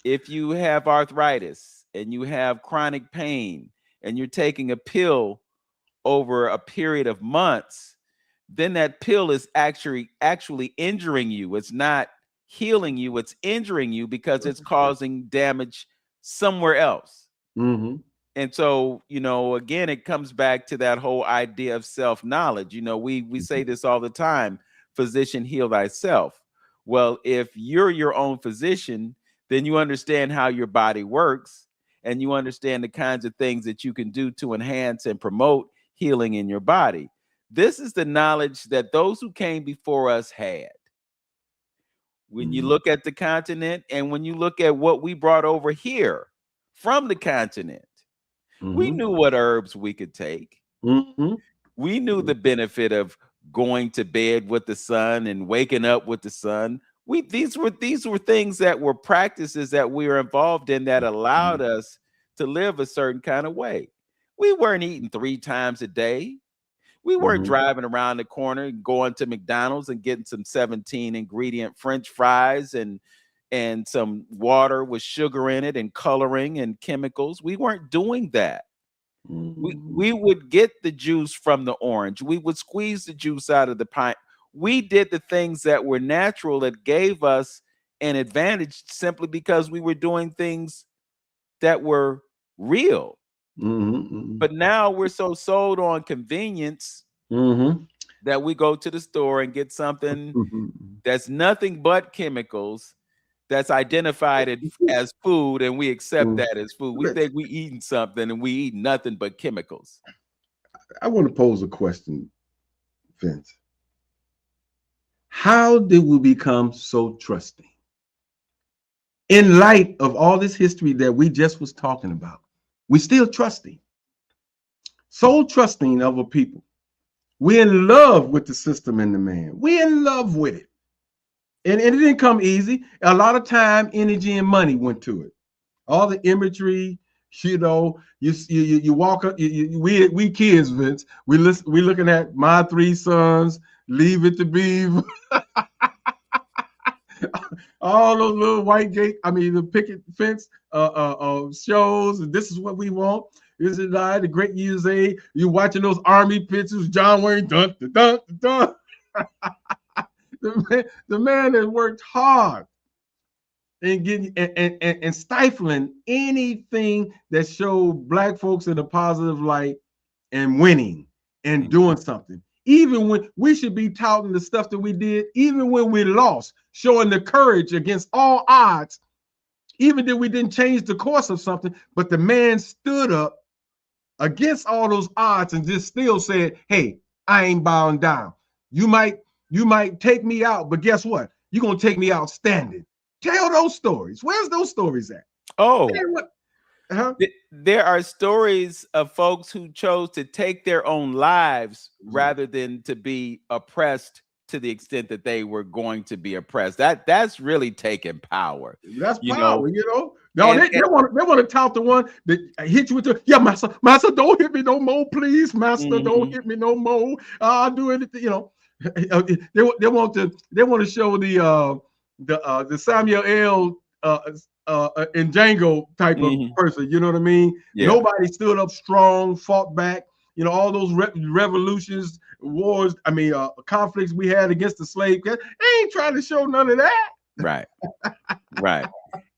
If you have arthritis and you have chronic pain and you're taking a pill over a period of months, then that pill is actually injuring you. It's not healing you, it's injuring you because it's causing damage somewhere else. And so, again, it comes back to that whole idea of self-knowledge. We say this all the time, physician, heal thyself. Well, if you're your own physician, then you understand how your body works. and you understand the kinds of things that you can do to enhance and promote healing in your body. This is the knowledge that those who came before us had. When you look at the continent and when you look at what we brought over here from the continent, we knew what herbs we could take. We knew the benefit of going to bed with the sun and waking up with the sun. These were things that were practices that we were involved in that allowed us to live a certain kind of way. We weren't eating 3 times a day. We weren't driving around the corner and going to McDonald's and getting some 17 ingredient French fries and some water with sugar in it and coloring and chemicals. We weren't doing that. We would get the juice from the orange. We would squeeze the juice out of the pine. We did the things that were natural that gave us an advantage simply because we were doing things that were real. But now we're so sold on convenience that we go to the store and get something that's nothing but chemicals, that's identified as food, and we accept that as food. We think we eating something and we eat nothing but chemicals. I want to pose a question, Vince. How did we become so trusting? In light of all this history that we just was talking about, we still trusting. So trusting of a people. We're in love with the system and the man. We're in love with it. And it didn't come easy. A lot of time, energy, and money went to it. All the imagery, you know, you walk up, we kids, Vince, we looking at My 3 Sons, Leave It to Beaver. All those little white gate, the picket fence shows, and this is what we want. This is the great USA. You watching those army pictures, John Wayne, dun, dun, dun, dun. The man has worked hard and getting and stifling anything that showed Black folks in a positive light and winning and doing something. Even when we should be touting the stuff that we did, even when we lost, showing the courage against all odds, even though we didn't change the course of something, but the man stood up against all those odds and just still said, hey, I ain't bowing down. You might take me out, but guess what? You're going to take me out standing. Tell those stories. Where's those stories at? Oh, there are stories of folks who chose to take their own lives rather than to be oppressed to the extent that they were going to be oppressed. That's really taking power. That's power, you know. No, they want to tout the one that hit you with the master, don't hit me no more, please, master, don't hit me no more. I'll do anything, you know. They want to show the Samuel L. In Django type of person, you know what I mean? Yeah. Nobody stood up strong, fought back. You know, all those revolutions, wars, conflicts we had against the slave. They ain't trying to show none of that. Right. Right.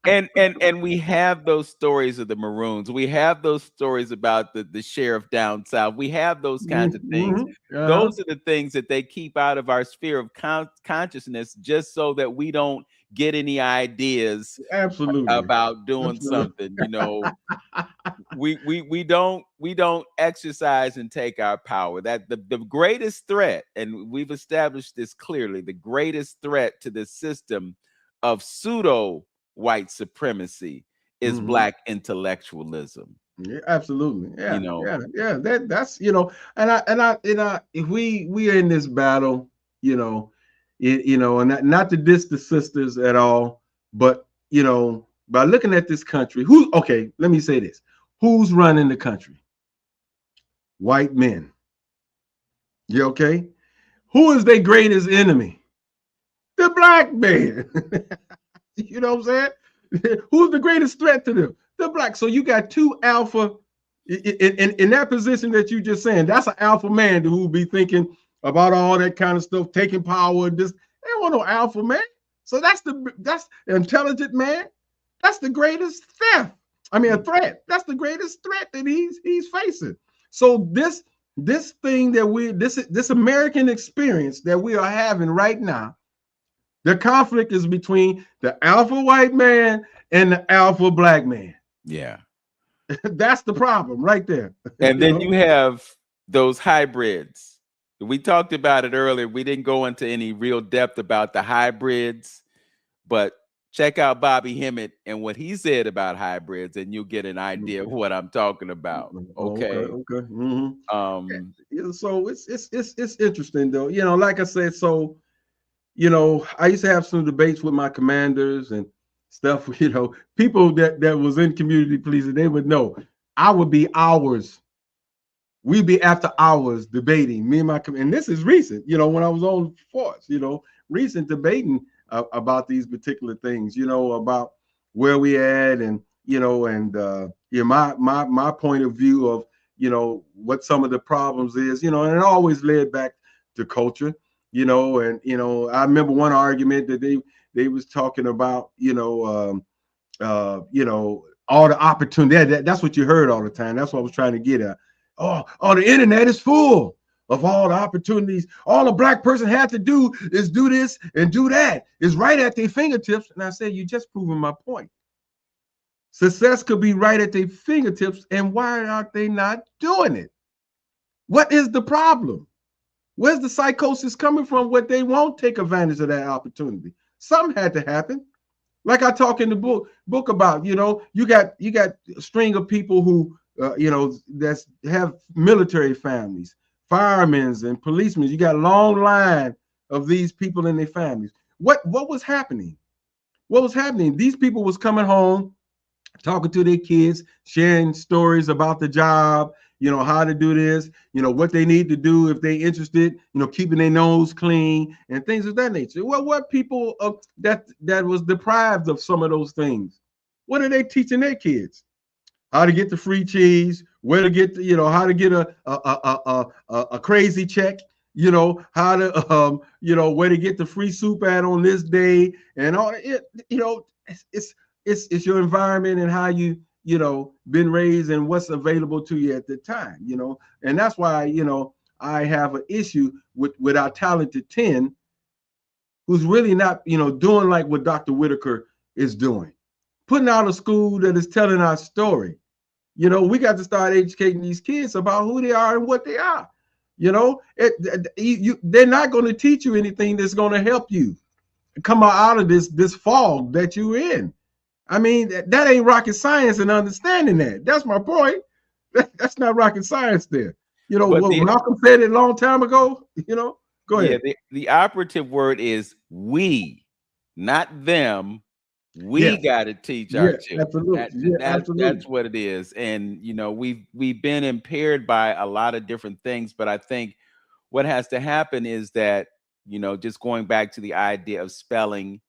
And we have those stories of the Maroons. We have those stories about the sheriff down south. We have those kinds of things. Those are the things that they keep out of our sphere of consciousness, just so that we don't get any ideas about doing something. You know, we don't exercise and take our power. That the greatest threat, and we've established this clearly, the greatest threat to the system of pseudo white supremacy is Black intellectualism. Yeah, absolutely. Yeah, you know, yeah. That's you know, and I if we are in this battle, you know, and not to diss the sisters at all, but you know, by looking at this country, let me say this: who's running the country? White men. You okay? Who is their greatest enemy? The Black man. You know what I'm saying? Who's the greatest threat to them? The Black. So you got two alpha in that position that you just saying. That's an alpha man who will be thinking about all that kind of stuff, taking power. They don't want no alpha man. So that's the intelligent man. That's the greatest threat. That's the greatest threat that he's facing. So this thing that this American experience that we are having right now, the conflict is between the alpha white man and the alpha Black man. Yeah. That's the problem right there. And You then know? you have those hybrids. We talked about it earlier. We didn't go into any real depth about the hybrids, but check out Bobby Hemmett and what he said about hybrids, and you'll get an idea of what I'm talking about. Okay, Okay. okay. Hmm. Um, Yeah, so it's interesting though. You know, like I said, so you know, I used to have some debates with my commanders and stuff. You know, people that was in community policing, they would know. I would be hours. We'd be after hours debating. Me and my and this is recent. You know, when I was on force. You know, recent debating about these particular things. You know, about where we at, and you know, and yeah, my point of view of you know what some of the problems is. You know, and it always led back to culture. You know, and you know, I remember one argument that they was talking about. You know, all the opportunity. That's what you heard all the time. That's what I was trying to get at. Oh, the internet is full of all the opportunities. All a black person had to do is do this and do that. It's right at their fingertips. And I said, you just proven my point. Success could be right at their fingertips. And why are they not doing it? What is the problem? Where's the psychosis coming from? What they won't take advantage of that opportunity. Something had to happen. Like I talk in the book about, you know, you got a string of people who you know, that's have military families, firemen and policemen. You got a long line of these people and their families. What was happening? What was happening? These people was coming home, talking to their kids, sharing stories about the job, you know, how to do this, you know, what they need to do if they're interested, you know, keeping their nose clean and things of that nature. Well, what people that was deprived of some of those things, what are they teaching their kids? How to get the free cheese, where to get the, you know, how to get a crazy check, you know, how to you know, where to get the free soup at on this day, and all it, you know, it's your environment and how you know been raised and what's available to you at the time, you know, and that's why, you know, I have an issue with our talented 10 who's really not, you know, doing like what Dr. Whitaker is doing, putting out a school that is telling our story. You know, we got to start educating these kids about who they are and what they are. You know, they're not going to teach you anything that's going to help you come out of this fog that you're in. I mean, that ain't rocket science and understanding that. That's my point. That's not rocket science there. You know, but what Malcolm said it a long time ago, you know, go ahead. the operative word is we, not them. We got to teach our children. Absolutely. That's what it is. And you know, we've been impaired by a lot of different things, but I think what has to happen is that, you know, just going back to the idea of spelling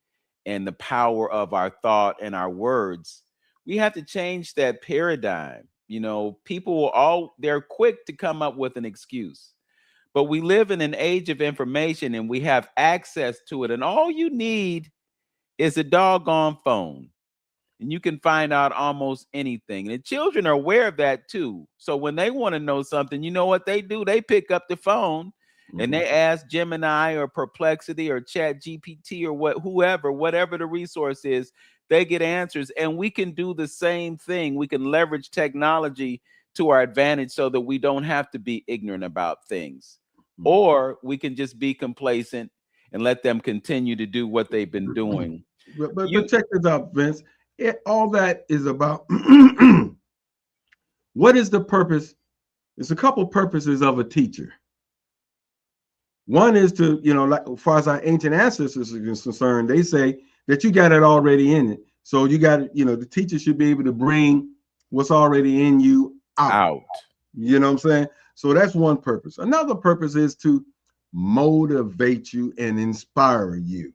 and the power of our thought and our words, we have to change that paradigm. You know, people they're quick to come up with an excuse. But we live in an age of information and we have access to it, and all you need is a doggone phone, and you can find out almost anything. And the children are aware of that too. So when they want to know something, you know what they do? They pick up the phone and they ask Gemini or Perplexity or Chat GPT or whatever the resource is. They get answers, and we can do the same thing. We can leverage technology to our advantage so that we don't have to be ignorant about things, or we can just be complacent and let them continue to do what they've been doing. But check this out, Vince. All that is about what is the purpose? There's a couple purposes of a teacher. One is to, you know, like as far as our ancient ancestors are concerned, they say that you got it already in it. So you got, you know, the teacher should be able to bring what's already in you out. You know what I'm saying? So that's one purpose. Another purpose is to motivate you and inspire you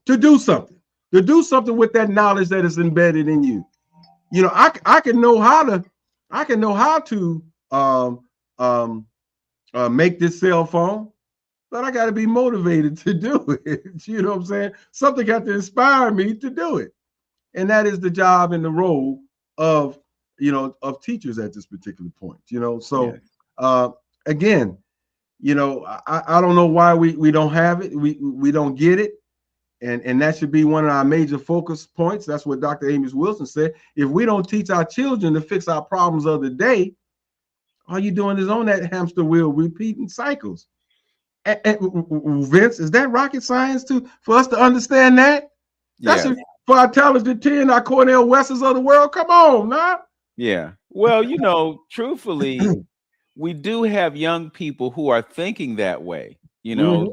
to do something with that knowledge that is embedded in you. You know, I can know how to make this cell phone, but I got to be motivated to do it. You know what I'm saying? Something got to inspire me to do it. And that is the job and the role of, you know, of teachers at this particular point, you know? So again, you know, I don't know why we don't have it. We don't get it. And that should be one of our major focus points. That's what Dr. Amos Wilson said. If we don't teach our children to fix our problems of the day, all you're doing is on that hamster wheel, repeating cycles. Vince, is that rocket science for us to understand that? That's Yeah. For our talented 10, our Cornell Westers of the world. Come on, man. Yeah. Well, truthfully, we do have young people who are thinking that way,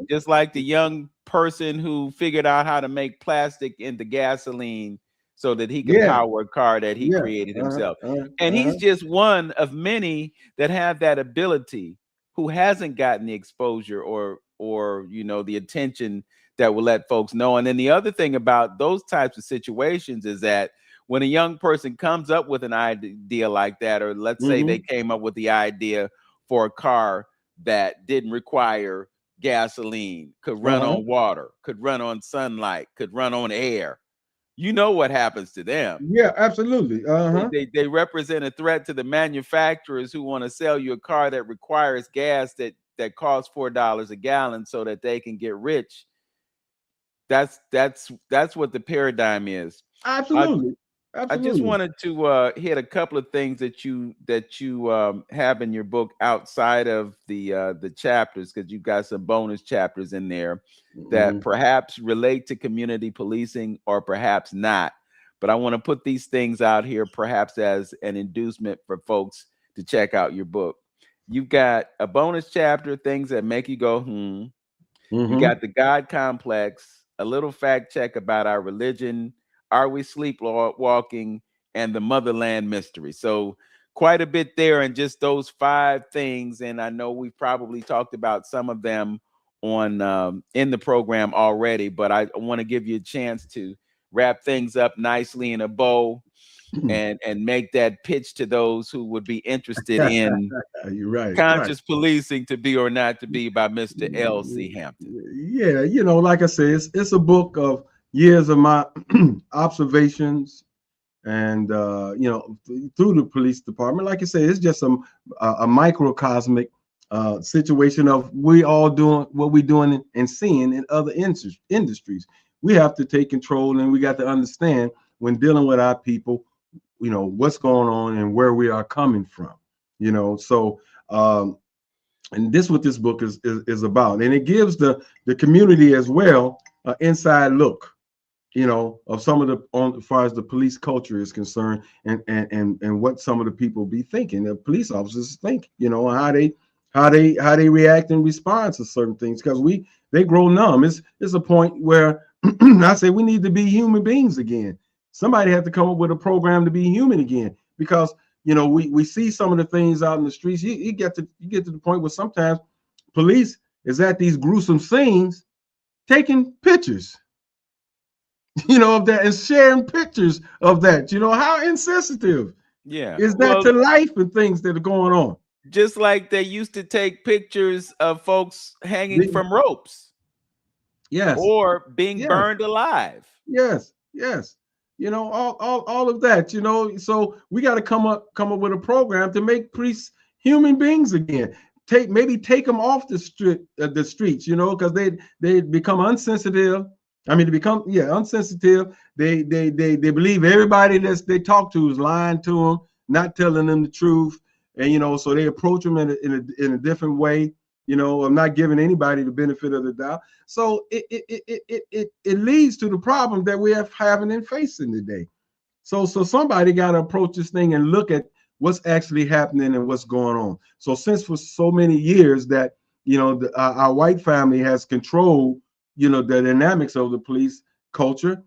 just like the young person who figured out how to make plastic into gasoline so that he could power a car that he created himself. And he's just one of many that have that ability, who hasn't gotten the exposure or the attention that will let folks know. And then the other thing about those types of situations is that when a young person comes up with an idea like that, or let's say they came up with the idea for a car that didn't require gasoline, could run on water, could run on sunlight, could run on air, what happens to them? Yeah, absolutely. They represent a threat to the manufacturers who want to sell you a car that requires gas that costs $4 a gallon so that they can get rich. That's what the paradigm is. Absolutely. I just wanted to hit a couple of things that you have in your book outside of the chapters, because you've got some bonus chapters in there that perhaps relate to community policing or perhaps not. But I want to put these things out here perhaps as an inducement for folks to check out your book. You've got a bonus chapter, things that make you go, You got the God complex, a little fact check about our religion, are we sleepwalking, and the motherland mystery. So quite a bit there in just those 5 things. And I know we've probably talked about some of them on in the program already, but I want to give you a chance to wrap things up nicely in a bow and make that pitch to those who would be interested in You're right, conscious policing, to be or not to be, by Mr. L.C. Hampton. Yeah, like I say, it's a book of years of my observations and through the police department. Like I say, it's just a microcosmic situation of we all doing what we're doing and seeing in other industries. We have to take control, and we got to understand when dealing with our people, what's going on and where we are coming from. So and this what this book is about, and it gives the community as well an inside look, of some of as far as the police culture is concerned, and what some of the people be thinking, the police officers think, how they react and respond to certain things, because they grow numb. It's a point where I say we need to be human beings again. Somebody had to come up with a program to be human again, because we see some of the things out in the streets. You get to the point where sometimes police is at these gruesome scenes taking pictures, of that, and sharing pictures of that. How insensitive is that to life and things that are going on? Just like they used to take pictures of folks hanging from ropes. Yes. Or being burned alive. Yes. All of that, so we got to come up with a program to make priests human beings again. Maybe take them off the streets, because they become unsensitive. I mean, unsensitive. They believe everybody that they talk to is lying to them, not telling them the truth, and so they approach them in a different way. I'm not giving anybody the benefit of the doubt. So it leads to the problem that we are having and facing today. So somebody got to approach this thing and look at what's actually happening and what's going on. So since for so many years that our white family has controlled the dynamics of the police culture,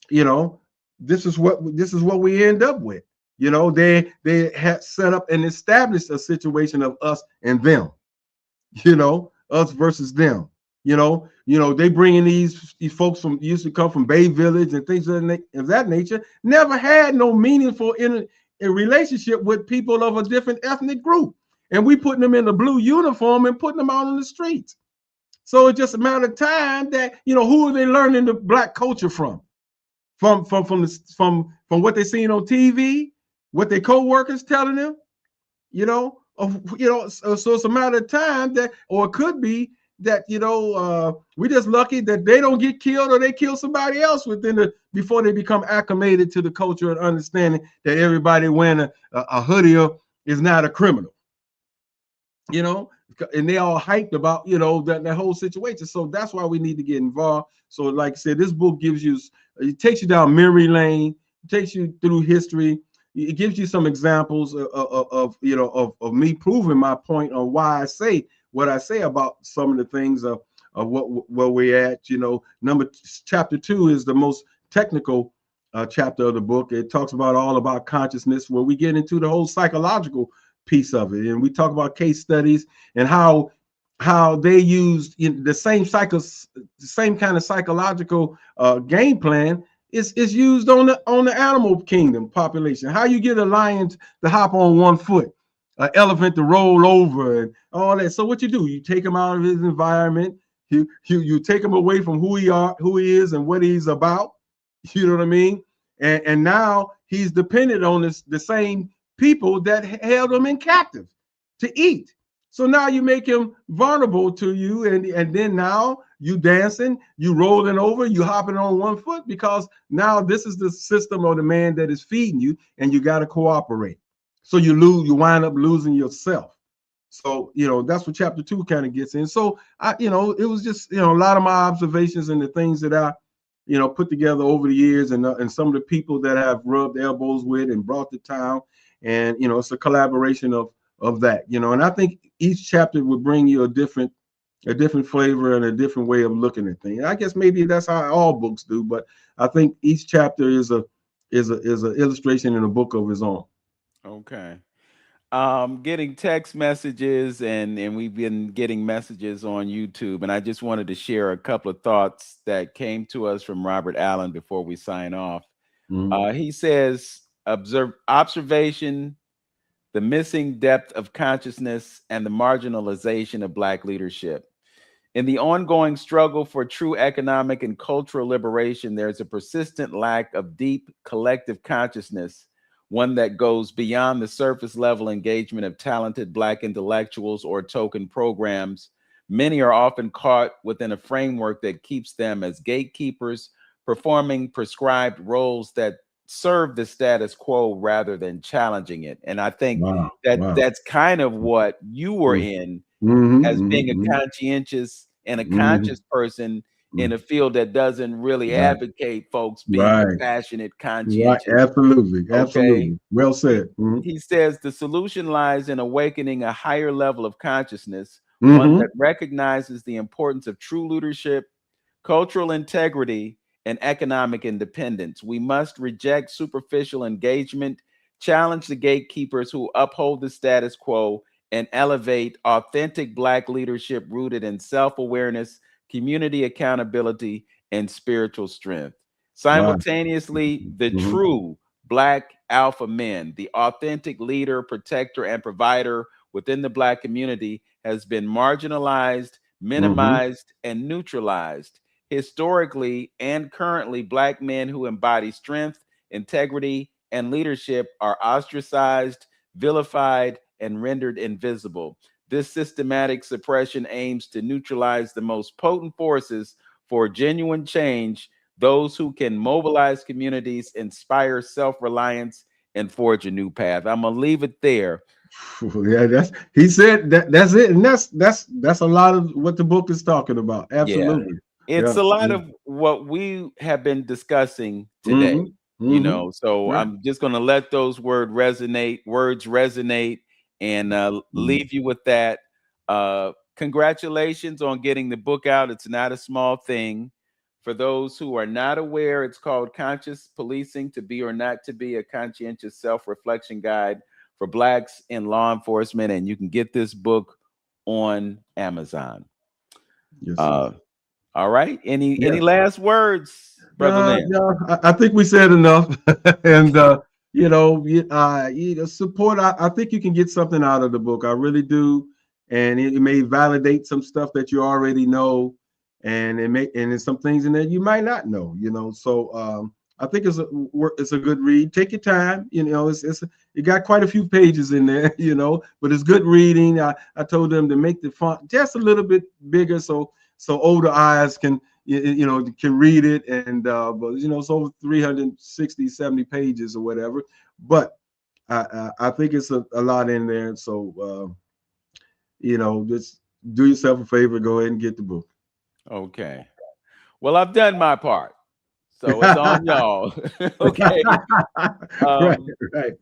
this is what we end up with. They had set up and established a situation of us and them. Us versus them. They bring in these folks from used to come from Bay Village and things of that nature. Never had no meaningful in a relationship with people of a different ethnic group, and we putting them in a blue uniform and putting them out on the streets. So it's just a matter of time that who are they learning the black culture from? From what they seen on TV, what their co-workers telling them, so it's a matter of time that, or it could be that, we're just lucky that they don't get killed or they kill somebody else before they become acclimated to the culture and understanding that everybody wearing a hoodie is not a criminal, and they all hyped about, that whole situation. So that's why we need to get involved. So like I said, this book it takes you down memory lane, it takes you through history. It gives you some examples of me proving my point on why I say what I say about some of the things of where we're at. Chapter 2 is the most technical chapter of the book. It talks all about consciousness, where we get into the whole psychological piece of it, and we talk about case studies and how they use the same kind of psychological game plan is used on the animal kingdom population. How you get a lion to hop on one foot, an elephant to roll over, and all that. So what you do, you take him out of his environment, you take him away from who he is and what he's about. You know what I mean? And now he's dependent on the same people that held him in captive to eat. So now you make him vulnerable to you, and then now you dancing, you rolling over, you hopping on one foot, because now this is the system of the man that is feeding you, and you got to cooperate. So you wind up losing yourself. So that's what chapter 2 kind of gets in. So it was just a lot of my observations and the things that I put together over the years, and some of the people that I've rubbed elbows with and brought to town. And it's a collaboration of that, and I think each chapter would bring you a different flavor and a different way of looking at things. I guess maybe that's how all books do, but I think each chapter is a illustration in a book of its own. Okay. Getting text messages, and we've been getting messages on YouTube, and I just wanted to share a couple of thoughts that came to us from Robert Allen before we sign off. He says, observation, the missing depth of consciousness, and the marginalization of Black leadership. In the ongoing struggle for true economic and cultural liberation, there's a persistent lack of deep collective consciousness, one that goes beyond the surface level engagement of talented Black intellectuals or token programs. Many are often caught within a framework that keeps them as gatekeepers, performing prescribed roles that serve the status quo rather than challenging it. And I think that's kind of what you were in, as being a conscientious and a conscious person in a field that doesn't really advocate folks being compassionate, conscientious. Absolutely. Okay. Well said. He says the solution lies in awakening a higher level of consciousness, one that recognizes the importance of true leadership, cultural integrity, and economic independence. We must reject superficial engagement, challenge the gatekeepers who uphold the status quo, and elevate authentic Black leadership rooted in self-awareness, community accountability, and spiritual strength. Simultaneously, the true Black alpha men, the authentic leader, protector, and provider within the Black community, has been marginalized, minimized, and neutralized. Historically and currently, Black men who embody strength, integrity, and leadership are ostracized, vilified, and rendered invisible. This systematic suppression aims to neutralize the most potent forces for genuine change, those who can mobilize communities, inspire self-reliance, and forge a new path. I'm gonna leave it there. Yeah, he said that's it, and that's a lot of what the book is talking about. Absolutely. It's a lot of what we have been discussing today, so I'm just going to let those words resonate and leave you with that. Congratulations on getting the book out. It's not a small thing. For those who are not aware, it's called Conscious Policing: To Be or Not to Be, a conscientious self-reflection guide for Blacks in law enforcement. And you can get this book on Amazon. Yes, all right. Any last words, brother? No, I think we said enough. And support. I think you can get something out of the book. I really do. And it may validate some stuff that you already know, and there's some things in there you might not know. So I think it's a good read. Take your time. You know, it got quite a few pages in there. You know, but it's good reading. I told them to make the font just a little bit bigger so older eyes can can read it. And but you know, it's over 360, 70 pages or whatever. But I think it's a lot in there. So you know, just do yourself a favor. Go ahead and get the book. Okay. Well, I've done my part. So it's on y'all. Okay. Right, right.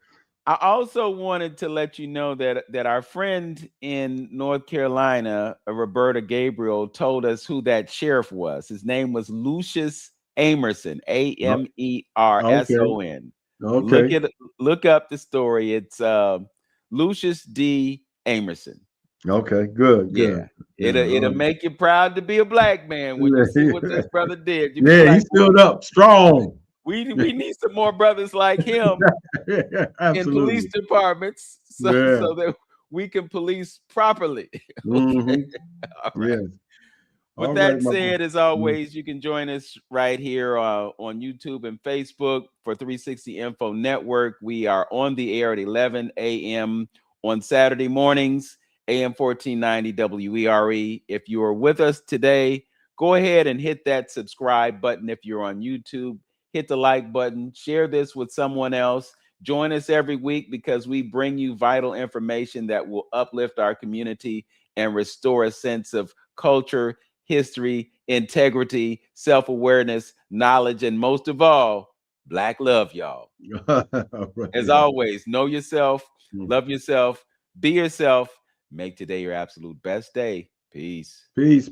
I also wanted to let you know that our friend in North Carolina, Roberta Gabriel, told us who that sheriff was. His name was Lucius Amerson, Amerson. Okay. Look up the story. It's Lucius D. Amerson. Okay. Good. Yeah. Good. It'll make you proud to be a black man when you see what this brother did. You be Yeah, like, he stood up strong. we need some more brothers like him in police Absolutely. departments so Yeah. that we can police properly. Mhm. All right. Yes. With All that right, my boy. said, as always, you can join us right here on YouTube and Facebook for 360 Info Network. We are on the air at 11 a.m. on Saturday mornings, AM 1490 WERE. If you are with us today, go ahead and hit that subscribe button. If you're on YouTube, hit the like button. Share this with someone else. Join us every week because we bring you vital information that will uplift our community and restore a sense of culture, history, integrity, self-awareness, knowledge, and most of all, Black love, y'all. All right. As always, know yourself, Mm. love yourself, be yourself, make today your absolute best day. Peace. Peace.